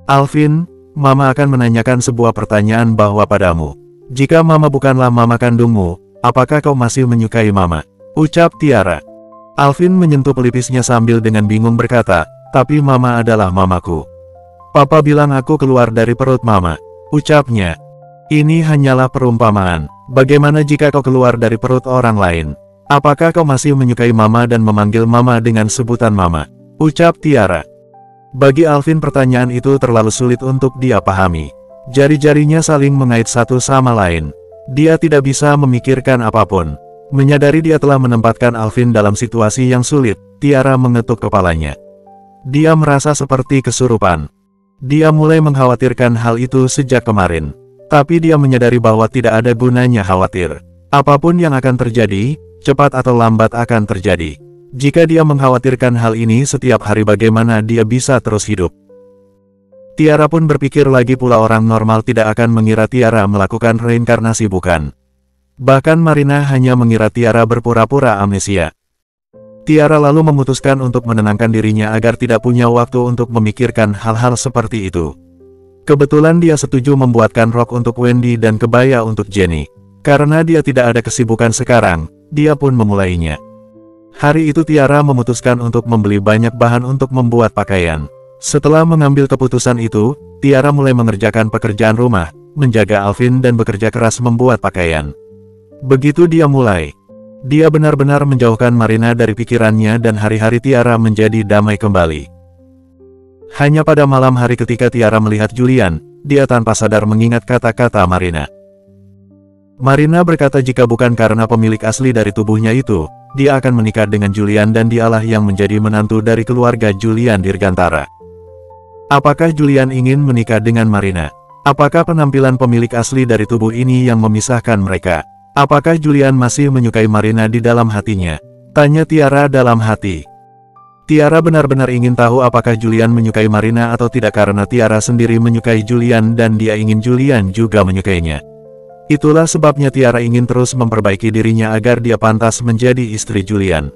S1: "Alvin, mama akan menanyakan sebuah pertanyaan bahwa padamu. Jika mama bukanlah mama kandungmu, apakah kau masih menyukai mama?" ucap Tiara. Alvin menyentuh pelipisnya sambil dengan bingung berkata, "Tapi mama adalah mamaku. Papa bilang aku keluar dari perut mama," ucapnya. "Ini hanyalah perumpamaan. Bagaimana jika kau keluar dari perut orang lain? Apakah kau masih menyukai mama dan memanggil mama dengan sebutan mama?" ucap Tiara. Bagi Alvin pertanyaan itu terlalu sulit untuk dia pahami. Jari-jarinya saling mengait satu sama lain. Dia tidak bisa memikirkan apapun. Menyadari dia telah menempatkan Alvin dalam situasi yang sulit, Tiara mengetuk kepalanya. Dia merasa seperti kesurupan. Dia mulai mengkhawatirkan hal itu sejak kemarin. Tapi dia menyadari bahwa tidak ada gunanya khawatir. Apapun yang akan terjadi, cepat atau lambat akan terjadi. Jika dia mengkhawatirkan hal ini setiap hari, bagaimana dia bisa terus hidup? Tiara pun berpikir lagi pula, orang normal tidak akan mengira Tiara melakukan reinkarnasi, bukan? Bahkan Marina hanya mengira Tiara berpura-pura amnesia. Tiara lalu memutuskan untuk menenangkan dirinya agar tidak punya waktu untuk memikirkan hal-hal seperti itu. Kebetulan dia setuju membuatkan rok untuk Wendy dan kebaya untuk Jenny. Karena dia tidak ada kesibukan sekarang, dia pun memulainya. Hari itu Tiara memutuskan untuk membeli banyak bahan untuk membuat pakaian. Setelah mengambil keputusan itu, Tiara mulai mengerjakan pekerjaan rumah, menjaga Alvin dan bekerja keras membuat pakaian. Begitu dia mulai, dia benar-benar menjauhkan Marina dari pikirannya dan hari-hari Tiara menjadi damai kembali. Hanya pada malam hari ketika Tiara melihat Julian, dia tanpa sadar mengingat kata-kata Marina. Marina berkata jika bukan karena pemilik asli dari tubuhnya itu, dia akan menikah dengan Julian dan dialah yang menjadi menantu dari keluarga Julian Dirgantara. Apakah Julian ingin menikah dengan Marina? Apakah penampilan pemilik asli dari tubuh ini yang memisahkan mereka? Apakah Julian masih menyukai Marina di dalam hatinya? Tanya Tiara dalam hati. Tiara benar-benar ingin tahu apakah Julian menyukai Marina atau tidak karena Tiara sendiri menyukai Julian dan dia ingin Julian juga menyukainya. Itulah sebabnya Tiara ingin terus memperbaiki dirinya agar dia pantas menjadi istri Julian.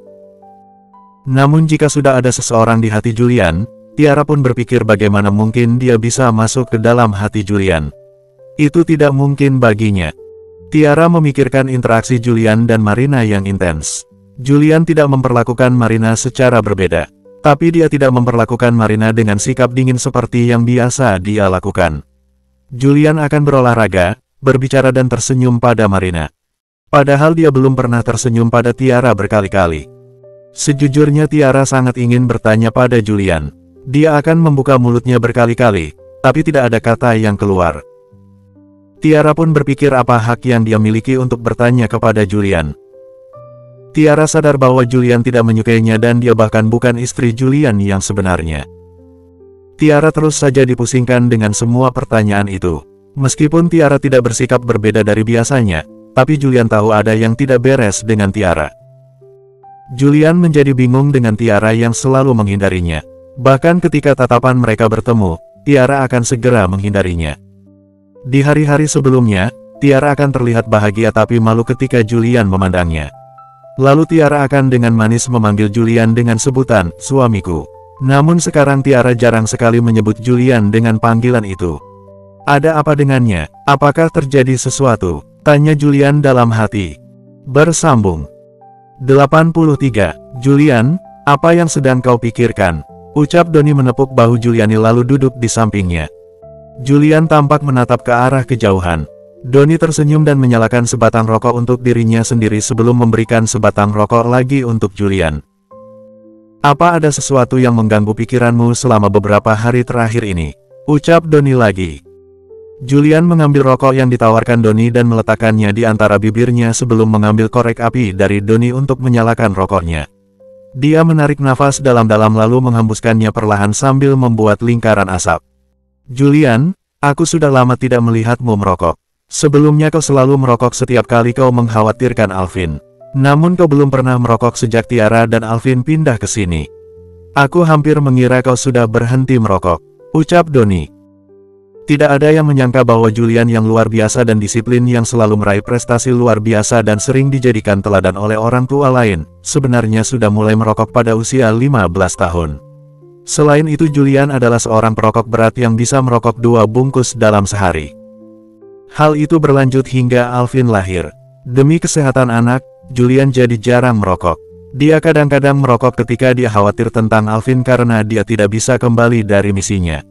S1: Namun jika sudah ada seseorang di hati Julian, Tiara pun berpikir bagaimana mungkin dia bisa masuk ke dalam hati Julian. Itu tidak mungkin baginya. Tiara memikirkan interaksi Julian dan Marina yang intens. Julian tidak memperlakukan Marina secara berbeda. Tapi dia tidak memperlakukan Marina dengan sikap dingin seperti yang biasa dia lakukan. Julian akan berolahraga, berbicara dan tersenyum pada Marina. Padahal dia belum pernah tersenyum pada Tiara berkali-kali. Sejujurnya Tiara sangat ingin bertanya pada Julian. Dia akan membuka mulutnya berkali-kali, tapi tidak ada kata yang keluar. Tiara pun berpikir apa hak yang dia miliki untuk bertanya kepada Julian. Tiara sadar bahwa Julian tidak menyukainya dan dia bahkan bukan istri Julian yang sebenarnya. Tiara terus saja dipusingkan dengan semua pertanyaan itu. Meskipun Tiara tidak bersikap berbeda dari biasanya, tapi Julian tahu ada yang tidak beres dengan Tiara. Julian menjadi bingung dengan Tiara yang selalu menghindarinya. Bahkan ketika tatapan mereka bertemu, Tiara akan segera menghindarinya. Di hari-hari sebelumnya, Tiara akan terlihat bahagia tapi malu ketika Julian memandangnya. Lalu Tiara akan dengan manis memanggil Julian dengan sebutan, suamiku. Namun sekarang Tiara jarang sekali menyebut Julian dengan panggilan itu. Ada apa dengannya? Apakah terjadi sesuatu? Tanya Julian dalam hati. Bersambung. 83. Julian, apa yang sedang kau pikirkan? Ucap Doni menepuk bahu Juliani lalu duduk di sampingnya. Julian tampak menatap ke arah kejauhan. Doni tersenyum dan menyalakan sebatang rokok untuk dirinya sendiri sebelum memberikan sebatang rokok lagi untuk Julian. Apa ada sesuatu yang mengganggu pikiranmu selama beberapa hari terakhir ini? Ucap Doni lagi. Julian mengambil rokok yang ditawarkan Doni dan meletakkannya di antara bibirnya sebelum mengambil korek api dari Doni untuk menyalakan rokoknya. Dia menarik nafas dalam-dalam lalu menghembuskannya perlahan sambil membuat lingkaran asap. Julian, aku sudah lama tidak melihatmu merokok. Sebelumnya kau selalu merokok setiap kali kau mengkhawatirkan Alvin. Namun kau belum pernah merokok sejak Tiara dan Alvin pindah ke sini. Aku hampir mengira kau sudah berhenti merokok. Ucap Doni. Tidak ada yang menyangka bahwa Julian yang luar biasa dan disiplin yang selalu meraih prestasi luar biasa dan sering dijadikan teladan oleh orang tua lain, sebenarnya sudah mulai merokok pada usia 15 tahun. Selain itu Julian adalah seorang perokok berat yang bisa merokok 2 bungkus dalam sehari. Hal itu berlanjut hingga Alvin lahir. Demi kesehatan anak, Julian jadi jarang merokok. Dia kadang-kadang merokok ketika dia khawatir tentang Alvin karena dia tidak bisa kembali dari misinya.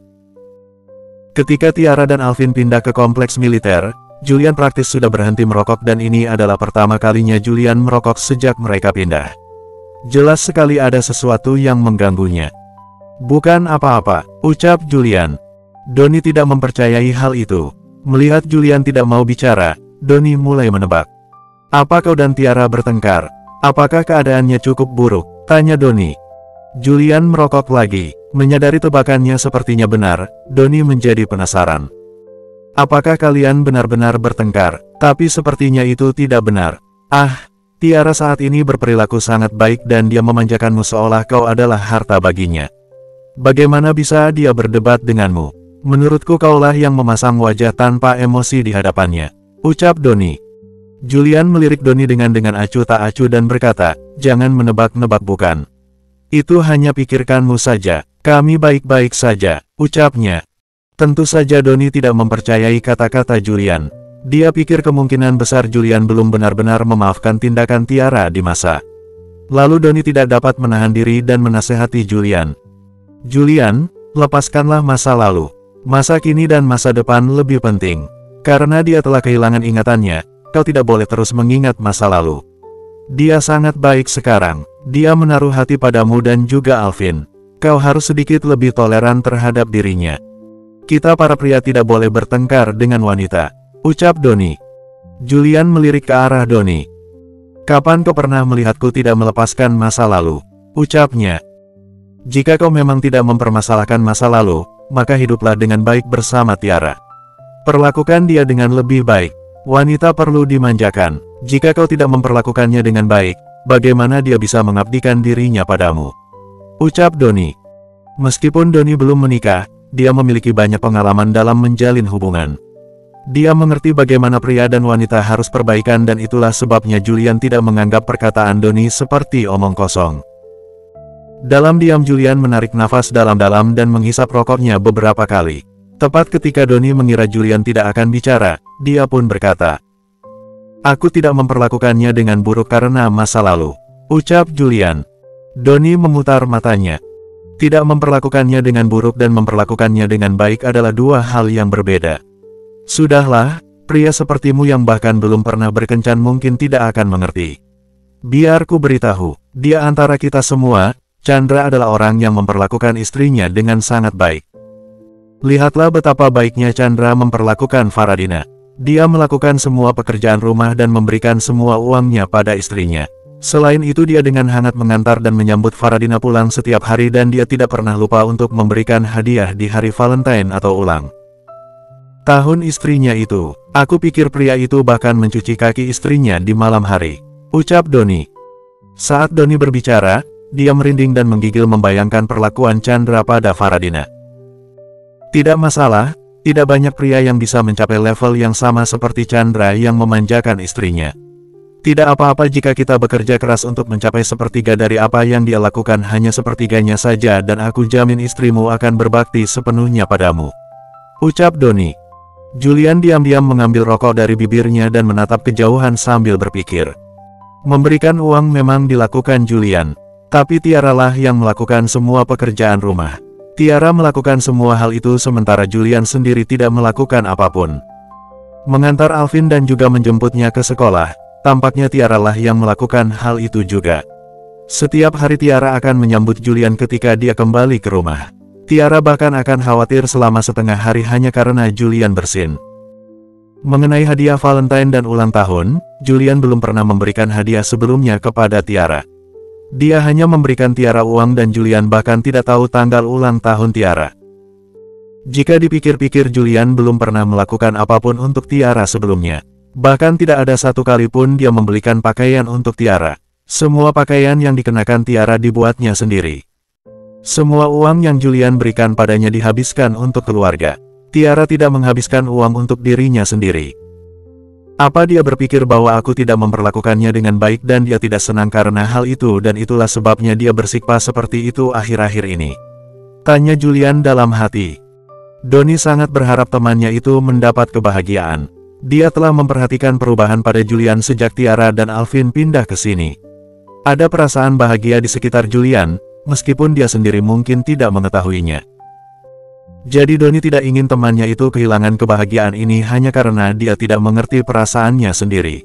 S1: Ketika Tiara dan Alvin pindah ke kompleks militer, Julian praktis sudah berhenti merokok dan ini adalah pertama kalinya Julian merokok sejak mereka pindah. Jelas sekali ada sesuatu yang mengganggunya. Bukan apa-apa, ucap Julian. Doni tidak mempercayai hal itu. Melihat Julian tidak mau bicara, Doni mulai menebak. Apa kau dan Tiara bertengkar? Apakah keadaannya cukup buruk? Tanya Doni. Julian merokok lagi. Menyadari tebakannya sepertinya benar, Doni menjadi penasaran. Apakah kalian benar-benar bertengkar? Tapi sepertinya itu tidak benar. Ah, Tiara saat ini berperilaku sangat baik dan dia memanjakanmu seolah kau adalah harta baginya. Bagaimana bisa dia berdebat denganmu? Menurutku kaulah yang memasang wajah tanpa emosi di hadapannya. Ucap Doni. Julian melirik Doni dengan acuh tak acuh dan berkata, jangan menebak-nebak bukan. Itu hanya pikirkanmu saja. Kami baik-baik saja, ucapnya. Tentu saja Doni tidak mempercayai kata-kata Julian. Dia pikir kemungkinan besar Julian belum benar-benar memaafkan tindakan Tiara di masa lalu. Doni tidak dapat menahan diri dan menasehati Julian. Julian, lepaskanlah masa lalu. Masa kini dan masa depan lebih penting. Karena dia telah kehilangan ingatannya, kau tidak boleh terus mengingat masa lalu. Dia sangat baik sekarang. Dia menaruh hati padamu dan juga Alvin. Kau harus sedikit lebih toleran terhadap dirinya. Kita para pria tidak boleh bertengkar dengan wanita. Ucap Doni. Julian melirik ke arah Doni. Kapan kau pernah melihatku tidak melepaskan masa lalu? Ucapnya. Jika kau memang tidak mempermasalahkan masa lalu, maka hiduplah dengan baik bersama Tiara. Perlakukan dia dengan lebih baik. Wanita perlu dimanjakan. Jika kau tidak memperlakukannya dengan baik, bagaimana dia bisa mengabdikan dirinya padamu? Ucap Doni. Meskipun Doni belum menikah, dia memiliki banyak pengalaman dalam menjalin hubungan. Dia mengerti bagaimana pria dan wanita harus perbaikan dan itulah sebabnya Julian tidak menganggap perkataan Doni seperti omong kosong. Dalam diam Julian menarik nafas dalam-dalam dan menghisap rokoknya beberapa kali. Tepat ketika Doni mengira Julian tidak akan bicara, dia pun berkata, aku tidak memperlakukannya dengan buruk karena masa lalu. Ucap Julian. Doni memutar matanya. Tidak memperlakukannya dengan buruk dan memperlakukannya dengan baik adalah dua hal yang berbeda. Sudahlah, pria sepertimu yang bahkan belum pernah berkencan mungkin tidak akan mengerti. Biar ku beritahu, di antara kita semua, Chandra adalah orang yang memperlakukan istrinya dengan sangat baik. Lihatlah betapa baiknya Chandra memperlakukan Faradina. Dia melakukan semua pekerjaan rumah dan memberikan semua uangnya pada istrinya. Selain itu dia dengan hangat mengantar dan menyambut Faradina pulang setiap hari dan dia tidak pernah lupa untuk memberikan hadiah di hari Valentine atau ulang tahun istrinya itu. Aku pikir pria itu bahkan mencuci kaki istrinya di malam hari, ucap Doni. Saat Doni berbicara, dia merinding dan menggigil membayangkan perlakuan Chandra pada Faradina. Tidak masalah, tidak banyak pria yang bisa mencapai level yang sama seperti Chandra yang memanjakan istrinya. Tidak apa-apa jika kita bekerja keras untuk mencapai sepertiga dari apa yang dia lakukan, hanya sepertiganya saja, dan aku jamin istrimu akan berbakti sepenuhnya padamu, ucap Doni. Julian diam-diam mengambil rokok dari bibirnya dan menatap kejauhan sambil berpikir. Memberikan uang memang dilakukan Julian, tapi Tiara lah yang melakukan semua pekerjaan rumah. Tiara melakukan semua hal itu sementara Julian sendiri tidak melakukan apapun. Mengantar Alvin dan juga menjemputnya ke sekolah, tampaknya Tiara lah yang melakukan hal itu juga. Setiap hari Tiara akan menyambut Julian ketika dia kembali ke rumah. Tiara bahkan akan khawatir selama setengah hari hanya karena Julian bersin. Mengenai hadiah Valentine dan ulang tahun, Julian belum pernah memberikan hadiah sebelumnya kepada Tiara. Dia hanya memberikan Tiara uang dan Julian bahkan tidak tahu tanggal ulang tahun Tiara. Jika dipikir-pikir Julian belum pernah melakukan apapun untuk Tiara sebelumnya. Bahkan tidak ada satu kali pun dia membelikan pakaian untuk Tiara. Semua pakaian yang dikenakan Tiara dibuatnya sendiri. Semua uang yang Julian berikan padanya dihabiskan untuk keluarga. Tiara tidak menghabiskan uang untuk dirinya sendiri. Apa dia berpikir bahwa aku tidak memperlakukannya dengan baik dan dia tidak senang karena hal itu dan itulah sebabnya dia bersikap seperti itu akhir-akhir ini? Tanya Julian dalam hati. Doni sangat berharap temannya itu mendapat kebahagiaan. Dia telah memperhatikan perubahan pada Julian sejak Tiara dan Alvin pindah ke sini. Ada perasaan bahagia di sekitar Julian, meskipun dia sendiri mungkin tidak mengetahuinya. Jadi Doni tidak ingin temannya itu kehilangan kebahagiaan ini hanya karena dia tidak mengerti perasaannya sendiri.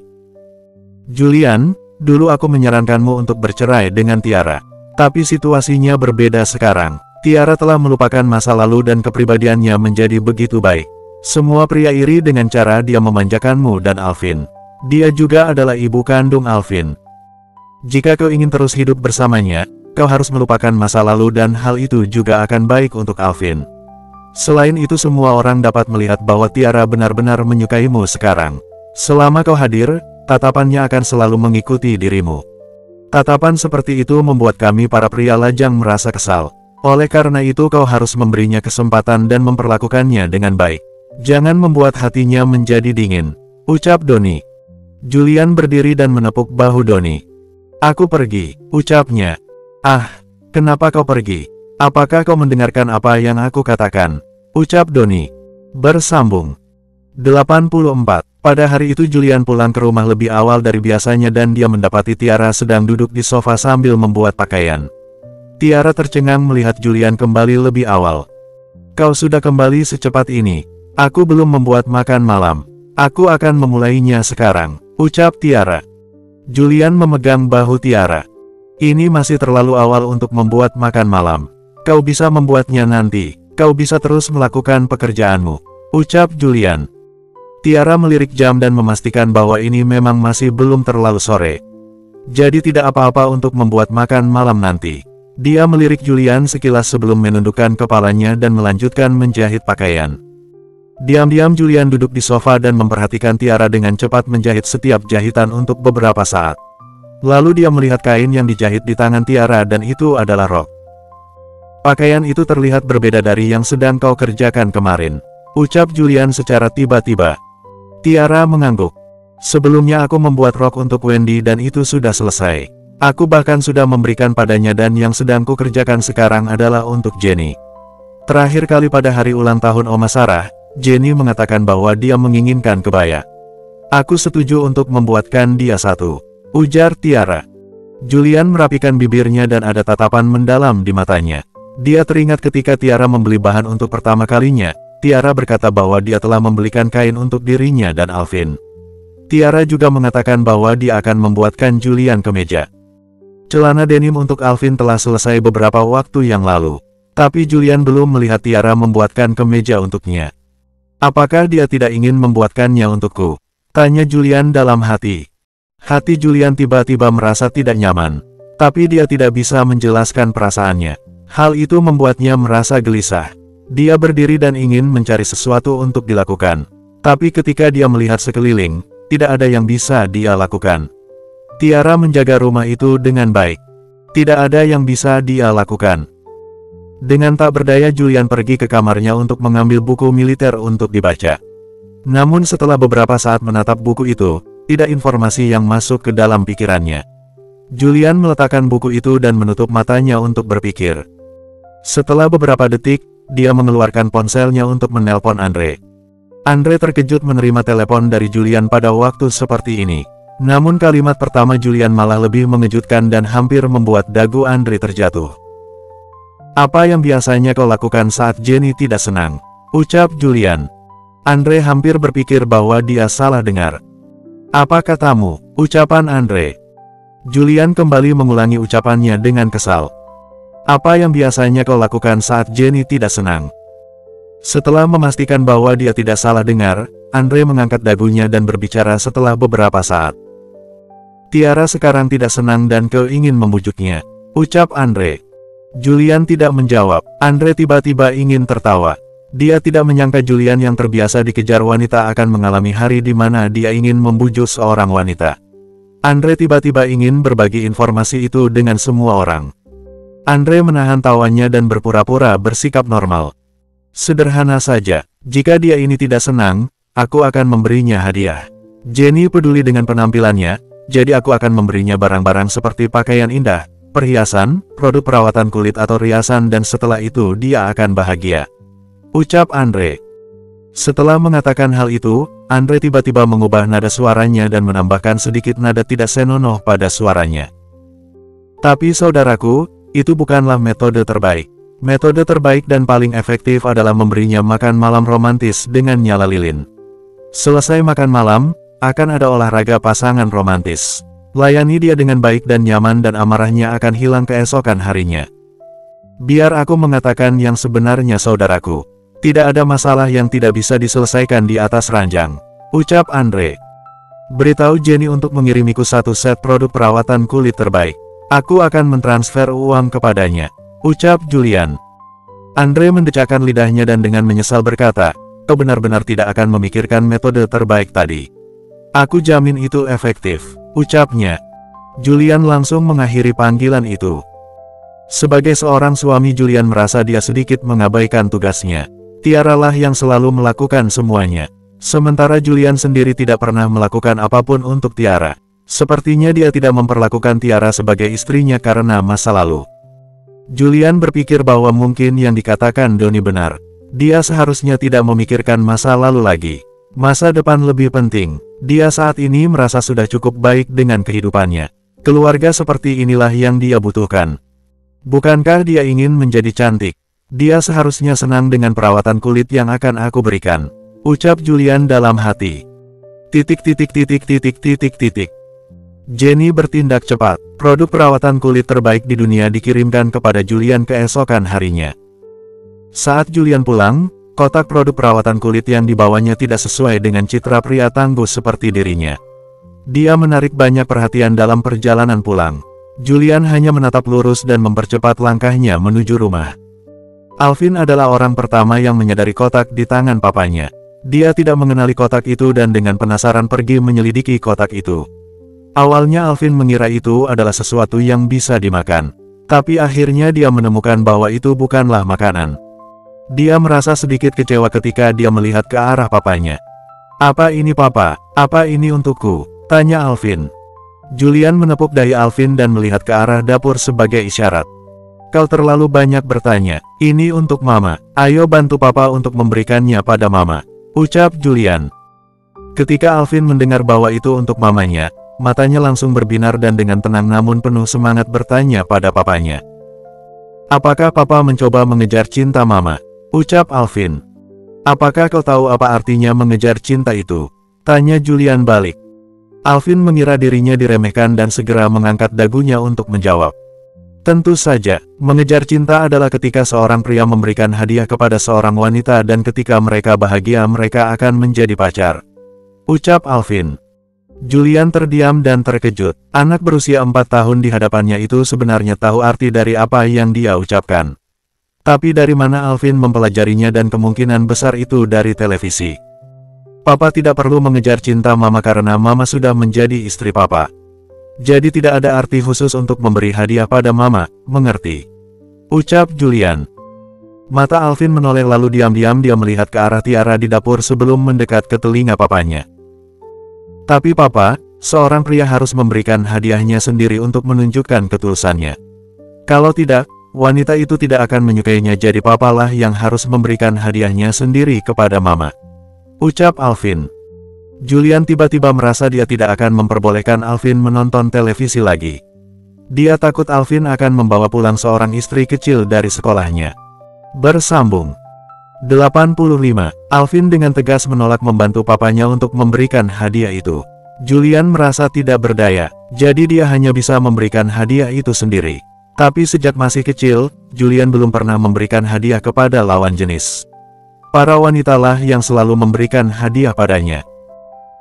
S1: Julian, dulu aku menyarankanmu untuk bercerai dengan Tiara. Tapi situasinya berbeda sekarang. Tiara telah melupakan masa lalu dan kepribadiannya menjadi begitu baik. Semua pria iri dengan cara dia memanjakanmu dan Alvin. Dia juga adalah ibu kandung Alvin. Jika kau ingin terus hidup bersamanya, kau harus melupakan masa lalu dan hal itu juga akan baik untuk Alvin. Selain itu semua orang dapat melihat bahwa Tiara benar-benar menyukaimu sekarang. Selama kau hadir, tatapannya akan selalu mengikuti dirimu. Tatapan seperti itu membuat kami para pria lajang merasa kesal. Oleh karena itu kau harus memberinya kesempatan dan memperlakukannya dengan baik. Jangan membuat hatinya menjadi dingin, ucap Doni. Julian berdiri dan menepuk bahu Doni. Aku pergi, ucapnya. Ah, kenapa kau pergi? Apakah kau mendengarkan apa yang aku katakan? Ucap Doni. Bersambung. 84. Pada hari itu Julian pulang ke rumah lebih awal dari biasanya dan dia mendapati Tiara sedang duduk di sofa sambil membuat pakaian. Tiara tercengang melihat Julian kembali lebih awal. Kau sudah kembali secepat ini. Aku belum membuat makan malam. Aku akan memulainya sekarang, ucap Tiara. Julian memegang bahu Tiara. Ini masih terlalu awal untuk membuat makan malam. Kau bisa membuatnya nanti. Kau bisa terus melakukan pekerjaanmu, ucap Julian. Tiara melirik jam dan memastikan bahwa ini memang masih belum terlalu sore. Jadi tidak apa-apa untuk membuat makan malam nanti. Dia melirik Julian sekilas sebelum menundukkan kepalanya dan melanjutkan menjahit pakaian. Diam-diam Julian duduk di sofa dan memperhatikan Tiara dengan cepat menjahit setiap jahitan untuk beberapa saat. Lalu dia melihat kain yang dijahit di tangan Tiara dan itu adalah rok. Pakaian itu terlihat berbeda dari yang sedang kau kerjakan kemarin, ucap Julian secara tiba-tiba. Tiara mengangguk. Sebelumnya aku membuat rok untuk Wendy dan itu sudah selesai. Aku bahkan sudah memberikan padanya dan yang sedang ku kerjakan sekarang adalah untuk Jenny. Terakhir kali pada hari ulang tahun Oma Sarah, Jenny mengatakan bahwa dia menginginkan kebaya. Aku setuju untuk membuatkan dia satu, ujar Tiara. Julian merapikan bibirnya dan ada tatapan mendalam di matanya. Dia teringat ketika Tiara membeli bahan untuk pertama kalinya. Tiara berkata bahwa dia telah membelikan kain untuk dirinya dan Alvin. Tiara juga mengatakan bahwa dia akan membuatkan Julian kemeja. Celana denim untuk Alvin telah selesai beberapa waktu yang lalu. Tapi Julian belum melihat Tiara membuatkan kemeja untuknya. Apakah dia tidak ingin membuatkannya untukku? Tanya Julian dalam hati. Hati Julian tiba-tiba merasa tidak nyaman. Tapi dia tidak bisa menjelaskan perasaannya. Hal itu membuatnya merasa gelisah. Dia berdiri dan ingin mencari sesuatu untuk dilakukan. Tapi ketika dia melihat sekeliling, tidak ada yang bisa dia lakukan. Tiara menjaga rumah itu dengan baik. Tidak ada yang bisa dia lakukan. Dengan tak berdaya Julian pergi ke kamarnya untuk mengambil buku militer untuk dibaca. Namun setelah beberapa saat menatap buku itu, tidak informasi yang masuk ke dalam pikirannya. Julian meletakkan buku itu dan menutup matanya untuk berpikir. Setelah beberapa detik, dia mengeluarkan ponselnya untuk menelpon Andre. Andre terkejut menerima telepon dari Julian pada waktu seperti ini. Namun kalimat pertama Julian malah lebih mengejutkan dan hampir membuat dagu Andre terjatuh. Apa yang biasanya kau lakukan saat Jenny tidak senang? Ucap Julian. Andre hampir berpikir bahwa dia salah dengar. Apa katamu? Ucapan Andre. Julian kembali mengulangi ucapannya dengan kesal. Apa yang biasanya kau lakukan saat Jenny tidak senang? Setelah memastikan bahwa dia tidak salah dengar, Andre mengangkat dagunya dan berbicara setelah beberapa saat. Tiara sekarang tidak senang dan kau ingin membujuknya. Ucap Andre. Julian tidak menjawab. Andre tiba-tiba ingin tertawa. Dia tidak menyangka Julian yang terbiasa dikejar wanita akan mengalami hari di mana dia ingin membujuk seorang wanita. Andre tiba-tiba ingin berbagi informasi itu dengan semua orang. Andre menahan tawanya dan berpura-pura bersikap normal. Sederhana saja, jika dia ini tidak senang, aku akan memberinya hadiah. Jenny peduli dengan penampilannya, jadi aku akan memberinya barang-barang seperti pakaian indah, perhiasan, produk perawatan kulit atau riasan dan setelah itu dia akan bahagia. Ucap Andre. Setelah mengatakan hal itu, Andre tiba-tiba mengubah nada suaranya dan menambahkan sedikit nada tidak senonoh pada suaranya. Tapi saudaraku, itu bukanlah metode terbaik. Metode terbaik dan paling efektif adalah memberinya makan malam romantis dengan nyala lilin. Selesai makan malam, akan ada olahraga pasangan romantis. Layani dia dengan baik dan nyaman dan amarahnya akan hilang keesokan harinya. Biar aku mengatakan yang sebenarnya saudaraku. Tidak ada masalah yang tidak bisa diselesaikan di atas ranjang. Ucap Andre. Beritahu Jenny untuk mengirimiku satu set produk perawatan kulit terbaik. Aku akan mentransfer uang kepadanya. Ucap Julian. Andre mendecakkan lidahnya dan dengan menyesal berkata, kau benar-benar tidak akan memikirkan metode terbaik tadi. Aku jamin itu efektif. Ucapnya. Julian langsung mengakhiri panggilan itu. Sebagai seorang suami Julian merasa dia sedikit mengabaikan tugasnya. Tiaralah yang selalu melakukan semuanya. Sementara Julian sendiri tidak pernah melakukan apapun untuk Tiara. Sepertinya dia tidak memperlakukan Tiara sebagai istrinya karena masa lalu. Julian berpikir bahwa mungkin yang dikatakan Doni benar. Dia seharusnya tidak memikirkan masa lalu lagi. Masa depan lebih penting. Dia saat ini merasa sudah cukup baik dengan kehidupannya. Keluarga seperti inilah yang dia butuhkan. Bukankah dia ingin menjadi cantik? Dia seharusnya senang dengan perawatan kulit yang akan aku berikan. Ucap Julian dalam hati. Jenny bertindak cepat. Produk perawatan kulit terbaik di dunia dikirimkan kepada Julian keesokan harinya. Saat Julian pulang, kotak produk perawatan kulit yang dibawanya tidak sesuai dengan citra pria tangguh seperti dirinya. Dia menarik banyak perhatian dalam perjalanan pulang. Julian hanya menatap lurus dan mempercepat langkahnya menuju rumah. Alvin adalah orang pertama yang menyadari kotak di tangan papanya. Dia tidak mengenali kotak itu dan dengan penasaran pergi menyelidiki kotak itu. Awalnya Alvin mengira itu adalah sesuatu yang bisa dimakan. Tapi akhirnya dia menemukan bahwa itu bukanlah makanan. Dia merasa sedikit kecewa ketika dia melihat ke arah papanya. Apa ini papa? Apa ini untukku? Tanya Alvin. Julian menepuk dahi Alvin dan melihat ke arah dapur sebagai isyarat. Kau terlalu banyak bertanya. Ini untuk mama. Ayo bantu papa untuk memberikannya pada mama. Ucap Julian. Ketika Alvin mendengar bahwa itu untuk mamanya, matanya langsung berbinar dan dengan tenang namun penuh semangat bertanya pada papanya. Apakah papa mencoba mengejar cinta mama? Ucap Alvin. Apakah kau tahu apa artinya mengejar cinta itu? Tanya Julian balik. Alvin mengira dirinya diremehkan dan segera mengangkat dagunya untuk menjawab. Tentu saja, mengejar cinta adalah ketika seorang pria memberikan hadiah kepada seorang wanita dan ketika mereka bahagia mereka akan menjadi pacar. Ucap Alvin. Julian terdiam dan terkejut. Anak berusia 4 tahun di hadapannya itu sebenarnya tahu arti dari apa yang dia ucapkan. Tapi dari mana Alvin mempelajarinya dan kemungkinan besar itu dari televisi. Papa tidak perlu mengejar cinta mama karena mama sudah menjadi istri papa. Jadi tidak ada arti khusus untuk memberi hadiah pada mama, mengerti? Ucap Julian. Mata Alvin menoleh lalu diam-diam dia melihat ke arah Tiara di dapur sebelum mendekat ke telinga papanya. Tapi papa, seorang pria harus memberikan hadiahnya sendiri untuk menunjukkan ketulusannya. Kalau tidak, wanita itu tidak akan menyukainya jadi papalah yang harus memberikan hadiahnya sendiri kepada mama. Ucap Alvin. Julian tiba-tiba merasa dia tidak akan memperbolehkan Alvin menonton televisi lagi. Dia takut Alvin akan membawa pulang seorang istri kecil dari sekolahnya. Bersambung. 85. Alvin dengan tegas menolak membantu papanya untuk memberikan hadiah itu. Julian merasa tidak berdaya, jadi dia hanya bisa memberikan hadiah itu sendiri. Tapi sejak masih kecil, Julian belum pernah memberikan hadiah kepada lawan jenis. Para wanitalah yang selalu memberikan hadiah padanya.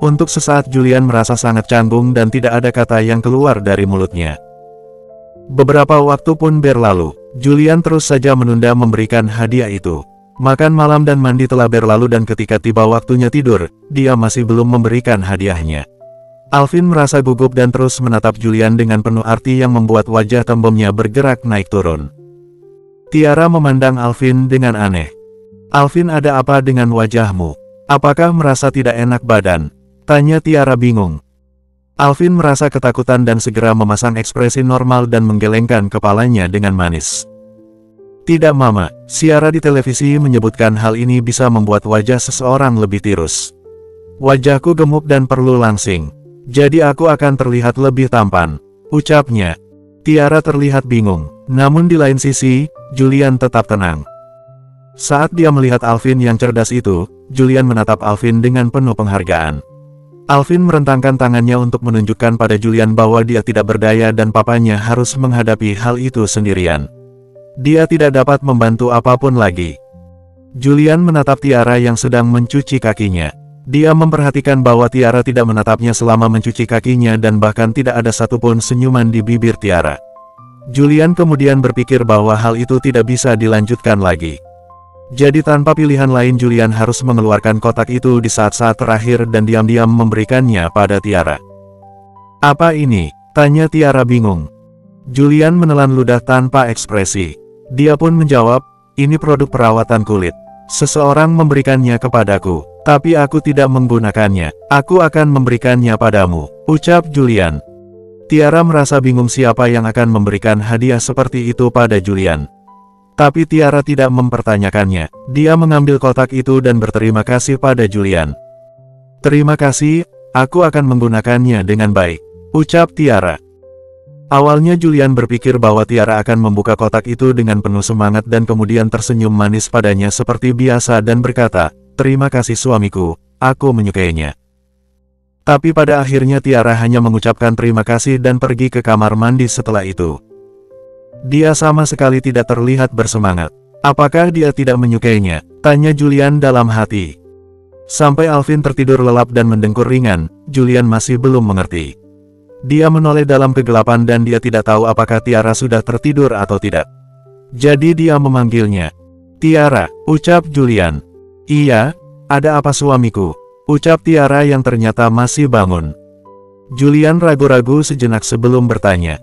S1: Untuk sesaat Julian merasa sangat canggung dan tidak ada kata yang keluar dari mulutnya. Beberapa waktu pun berlalu, Julian terus saja menunda memberikan hadiah itu. Makan malam dan mandi telah berlalu dan ketika tiba waktunya tidur, dia masih belum memberikan hadiahnya. Alvin merasa gugup dan terus menatap Julian dengan penuh arti yang membuat wajah tembemnya bergerak naik turun. Tiara memandang Alvin dengan aneh. Alvin, ada apa dengan wajahmu? Apakah merasa tidak enak badan? Tanya Tiara bingung. Alvin merasa ketakutan dan segera memasang ekspresi normal dan menggelengkan kepalanya dengan manis. Tidak mama, siaran di televisi menyebutkan hal ini bisa membuat wajah seseorang lebih tirus. Wajahku gemuk dan perlu langsing. Jadi aku akan terlihat lebih tampan, ucapnya. Tiara terlihat bingung, namun di lain sisi, Julian tetap tenang. Saat dia melihat Alvin yang cerdas itu, Julian menatap Alvin dengan penuh penghargaan. Alvin merentangkan tangannya untuk menunjukkan pada Julian bahwa dia tidak berdaya dan papanya harus menghadapi hal itu sendirian. Dia tidak dapat membantu apapun lagi. Julian menatap Tiara yang sedang mencuci kakinya. Dia memperhatikan bahwa Tiara tidak menatapnya selama mencuci kakinya dan bahkan tidak ada satupun senyuman di bibir Tiara. Julian kemudian berpikir bahwa hal itu tidak bisa dilanjutkan lagi. Jadi tanpa pilihan lain Julian harus mengeluarkan kotak itu di saat-saat terakhir dan diam-diam memberikannya pada Tiara. Apa ini? Tanya Tiara bingung. Julian menelan ludah tanpa ekspresi. Dia pun menjawab, ini produk perawatan kulit. Seseorang memberikannya kepadaku, tapi aku tidak menggunakannya. Aku akan memberikannya padamu, ucap Julian. Tiara merasa bingung siapa yang akan memberikan hadiah seperti itu pada Julian. Tapi Tiara tidak mempertanyakannya. Dia mengambil kotak itu dan berterima kasih pada Julian. Terima kasih, aku akan menggunakannya dengan baik, ucap Tiara. Awalnya Julian berpikir bahwa Tiara akan membuka kotak itu dengan penuh semangat dan kemudian tersenyum manis padanya seperti biasa dan berkata, terima kasih suamiku, aku menyukainya. Tapi pada akhirnya Tiara hanya mengucapkan terima kasih dan pergi ke kamar mandi setelah itu. Dia sama sekali tidak terlihat bersemangat. Apakah dia tidak menyukainya? Tanya Julian dalam hati. Sampai Alvin tertidur lelap dan mendengkur ringan, Julian masih belum mengerti. Dia menoleh dalam kegelapan dan dia tidak tahu apakah Tiara sudah tertidur atau tidak. Jadi dia memanggilnya. Tiara, ucap Julian. Iya, ada apa suamiku? Ucap Tiara yang ternyata masih bangun. Julian ragu-ragu sejenak sebelum bertanya.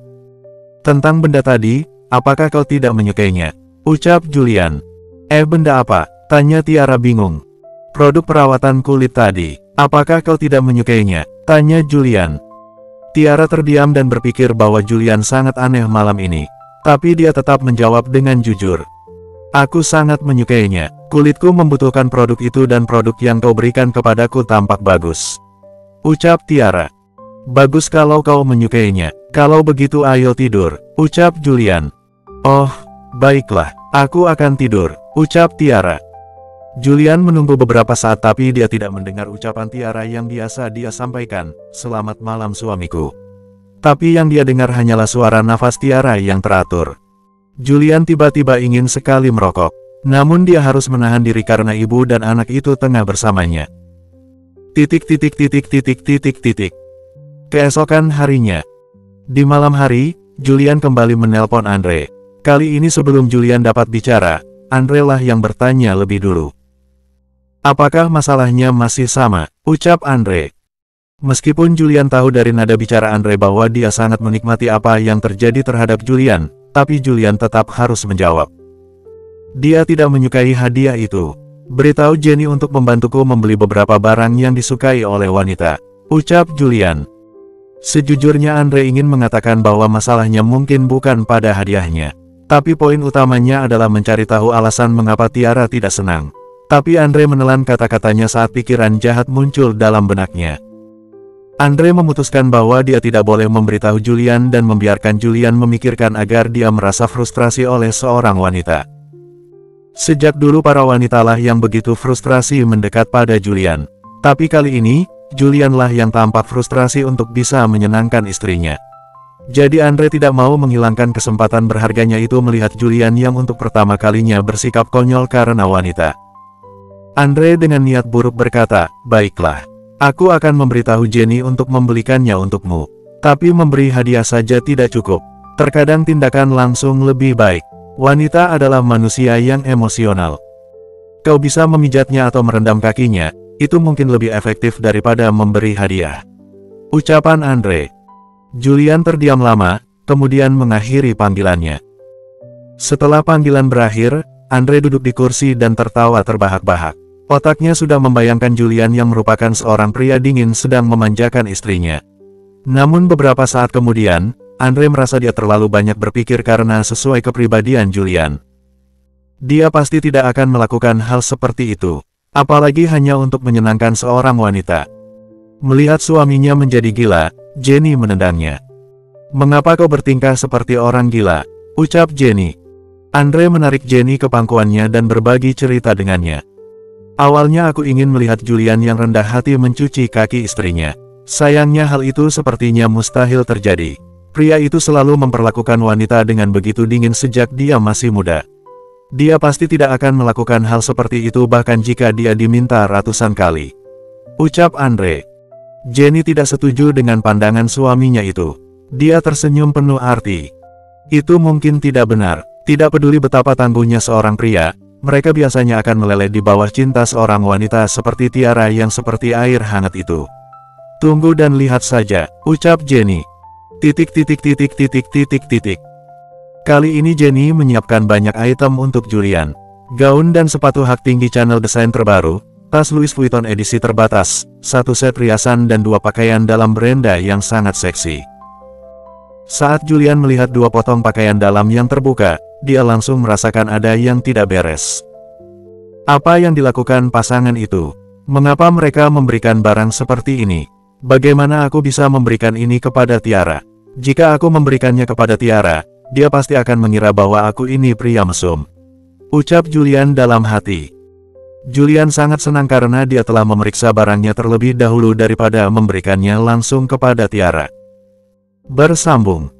S1: Tentang benda tadi, apakah kau tidak menyukainya? Ucap Julian. Benda apa? Tanya Tiara bingung. Produk perawatan kulit tadi, apakah kau tidak menyukainya? Tanya Julian. Tiara terdiam dan berpikir bahwa Julian sangat aneh malam ini. Tapi dia tetap menjawab dengan jujur. Aku sangat menyukainya. Kulitku membutuhkan produk itu dan produk yang kau berikan kepadaku tampak bagus. Ucap Tiara. Bagus kalau kau menyukainya. Kalau begitu ayo tidur, ucap Julian. Oh, baiklah, aku akan tidur, ucap Tiara. Julian menunggu beberapa saat tapi dia tidak mendengar ucapan Tiara yang biasa dia sampaikan, selamat malam suamiku. Tapi yang dia dengar hanyalah suara nafas Tiara yang teratur. Julian tiba-tiba ingin sekali merokok. Namun dia harus menahan diri karena ibu dan anak itu tengah bersamanya. Keesokan harinya. Di malam hari, Julian kembali menelpon Andre. Kali ini sebelum Julian dapat bicara, Andre lah yang bertanya lebih dulu. "Apakah masalahnya masih sama?" ucap Andre. Meskipun Julian tahu dari nada bicara Andre bahwa dia sangat menikmati apa yang terjadi terhadap Julian, tapi Julian tetap harus menjawab. Dia tidak menyukai hadiah itu. "Beritahu Jenny untuk membantuku membeli beberapa barang yang disukai oleh wanita," ucap Julian. Sejujurnya Andre ingin mengatakan bahwa masalahnya mungkin bukan pada hadiahnya. Tapi poin utamanya adalah mencari tahu alasan mengapa Tiara tidak senang. Tapi Andre menelan kata-katanya saat pikiran jahat muncul dalam benaknya. Andre memutuskan bahwa dia tidak boleh memberitahu Julian dan membiarkan Julian memikirkan agar dia merasa frustrasi oleh seorang wanita. Sejak dulu para wanitalah yang begitu frustrasi mendekat pada Julian. Tapi kali ini, Julianlah yang tampak frustrasi untuk bisa menyenangkan istrinya. Jadi Andre tidak mau menghilangkan kesempatan berharganya itu melihat Julian yang untuk pertama kalinya bersikap konyol karena wanita. Andre dengan niat buruk berkata, "Baiklah. Aku akan memberitahu Jenny untuk membelikannya untukmu. Tapi memberi hadiah saja tidak cukup. Terkadang tindakan langsung lebih baik. Wanita adalah manusia yang emosional. Kau bisa memijatnya atau merendam kakinya, itu mungkin lebih efektif daripada memberi hadiah," ucapan Andre. Julian terdiam lama, kemudian mengakhiri panggilannya. Setelah panggilan berakhir, Andre duduk di kursi dan tertawa terbahak-bahak. Otaknya sudah membayangkan Julian yang merupakan seorang pria dingin sedang memanjakan istrinya. Namun beberapa saat kemudian, Andre merasa dia terlalu banyak berpikir karena sesuai kepribadian Julian. Dia pasti tidak akan melakukan hal seperti itu, apalagi hanya untuk menyenangkan seorang wanita. Melihat suaminya menjadi gila, Jenny menendangnya. "Mengapa kau bertingkah seperti orang gila?" ucap Jenny. Andre menarik Jenny ke pangkuannya dan berbagi cerita dengannya. "Awalnya aku ingin melihat Julian yang rendah hati mencuci kaki istrinya. Sayangnya hal itu sepertinya mustahil terjadi. Pria itu selalu memperlakukan wanita dengan begitu dingin sejak dia masih muda. Dia pasti tidak akan melakukan hal seperti itu bahkan jika dia diminta ratusan kali," ucap Andre. Jenny tidak setuju dengan pandangan suaminya itu. Dia tersenyum penuh arti. "Itu mungkin tidak benar. Tidak peduli betapa tangguhnya seorang pria, mereka biasanya akan meleleh di bawah cinta seorang wanita seperti Tiara yang seperti air hangat itu. Tunggu dan lihat saja," ucap Jenny. Kali ini Jenny menyiapkan banyak item untuk Julian. Gaun dan sepatu hak tinggi channel desain terbaru, tas Louis Vuitton edisi terbatas, satu set riasan dan dua pakaian dalam beranda yang sangat seksi. Saat Julian melihat dua potong pakaian dalam yang terbuka, dia langsung merasakan ada yang tidak beres. Apa yang dilakukan pasangan itu? Mengapa mereka memberikan barang seperti ini? Bagaimana aku bisa memberikan ini kepada Tiara? Jika aku memberikannya kepada Tiara, dia pasti akan mengira bahwa aku ini pria mesum, ucap Julian dalam hati. Julian sangat senang karena dia telah memeriksa barangnya terlebih dahulu daripada memberikannya langsung kepada Tiara. Bersambung.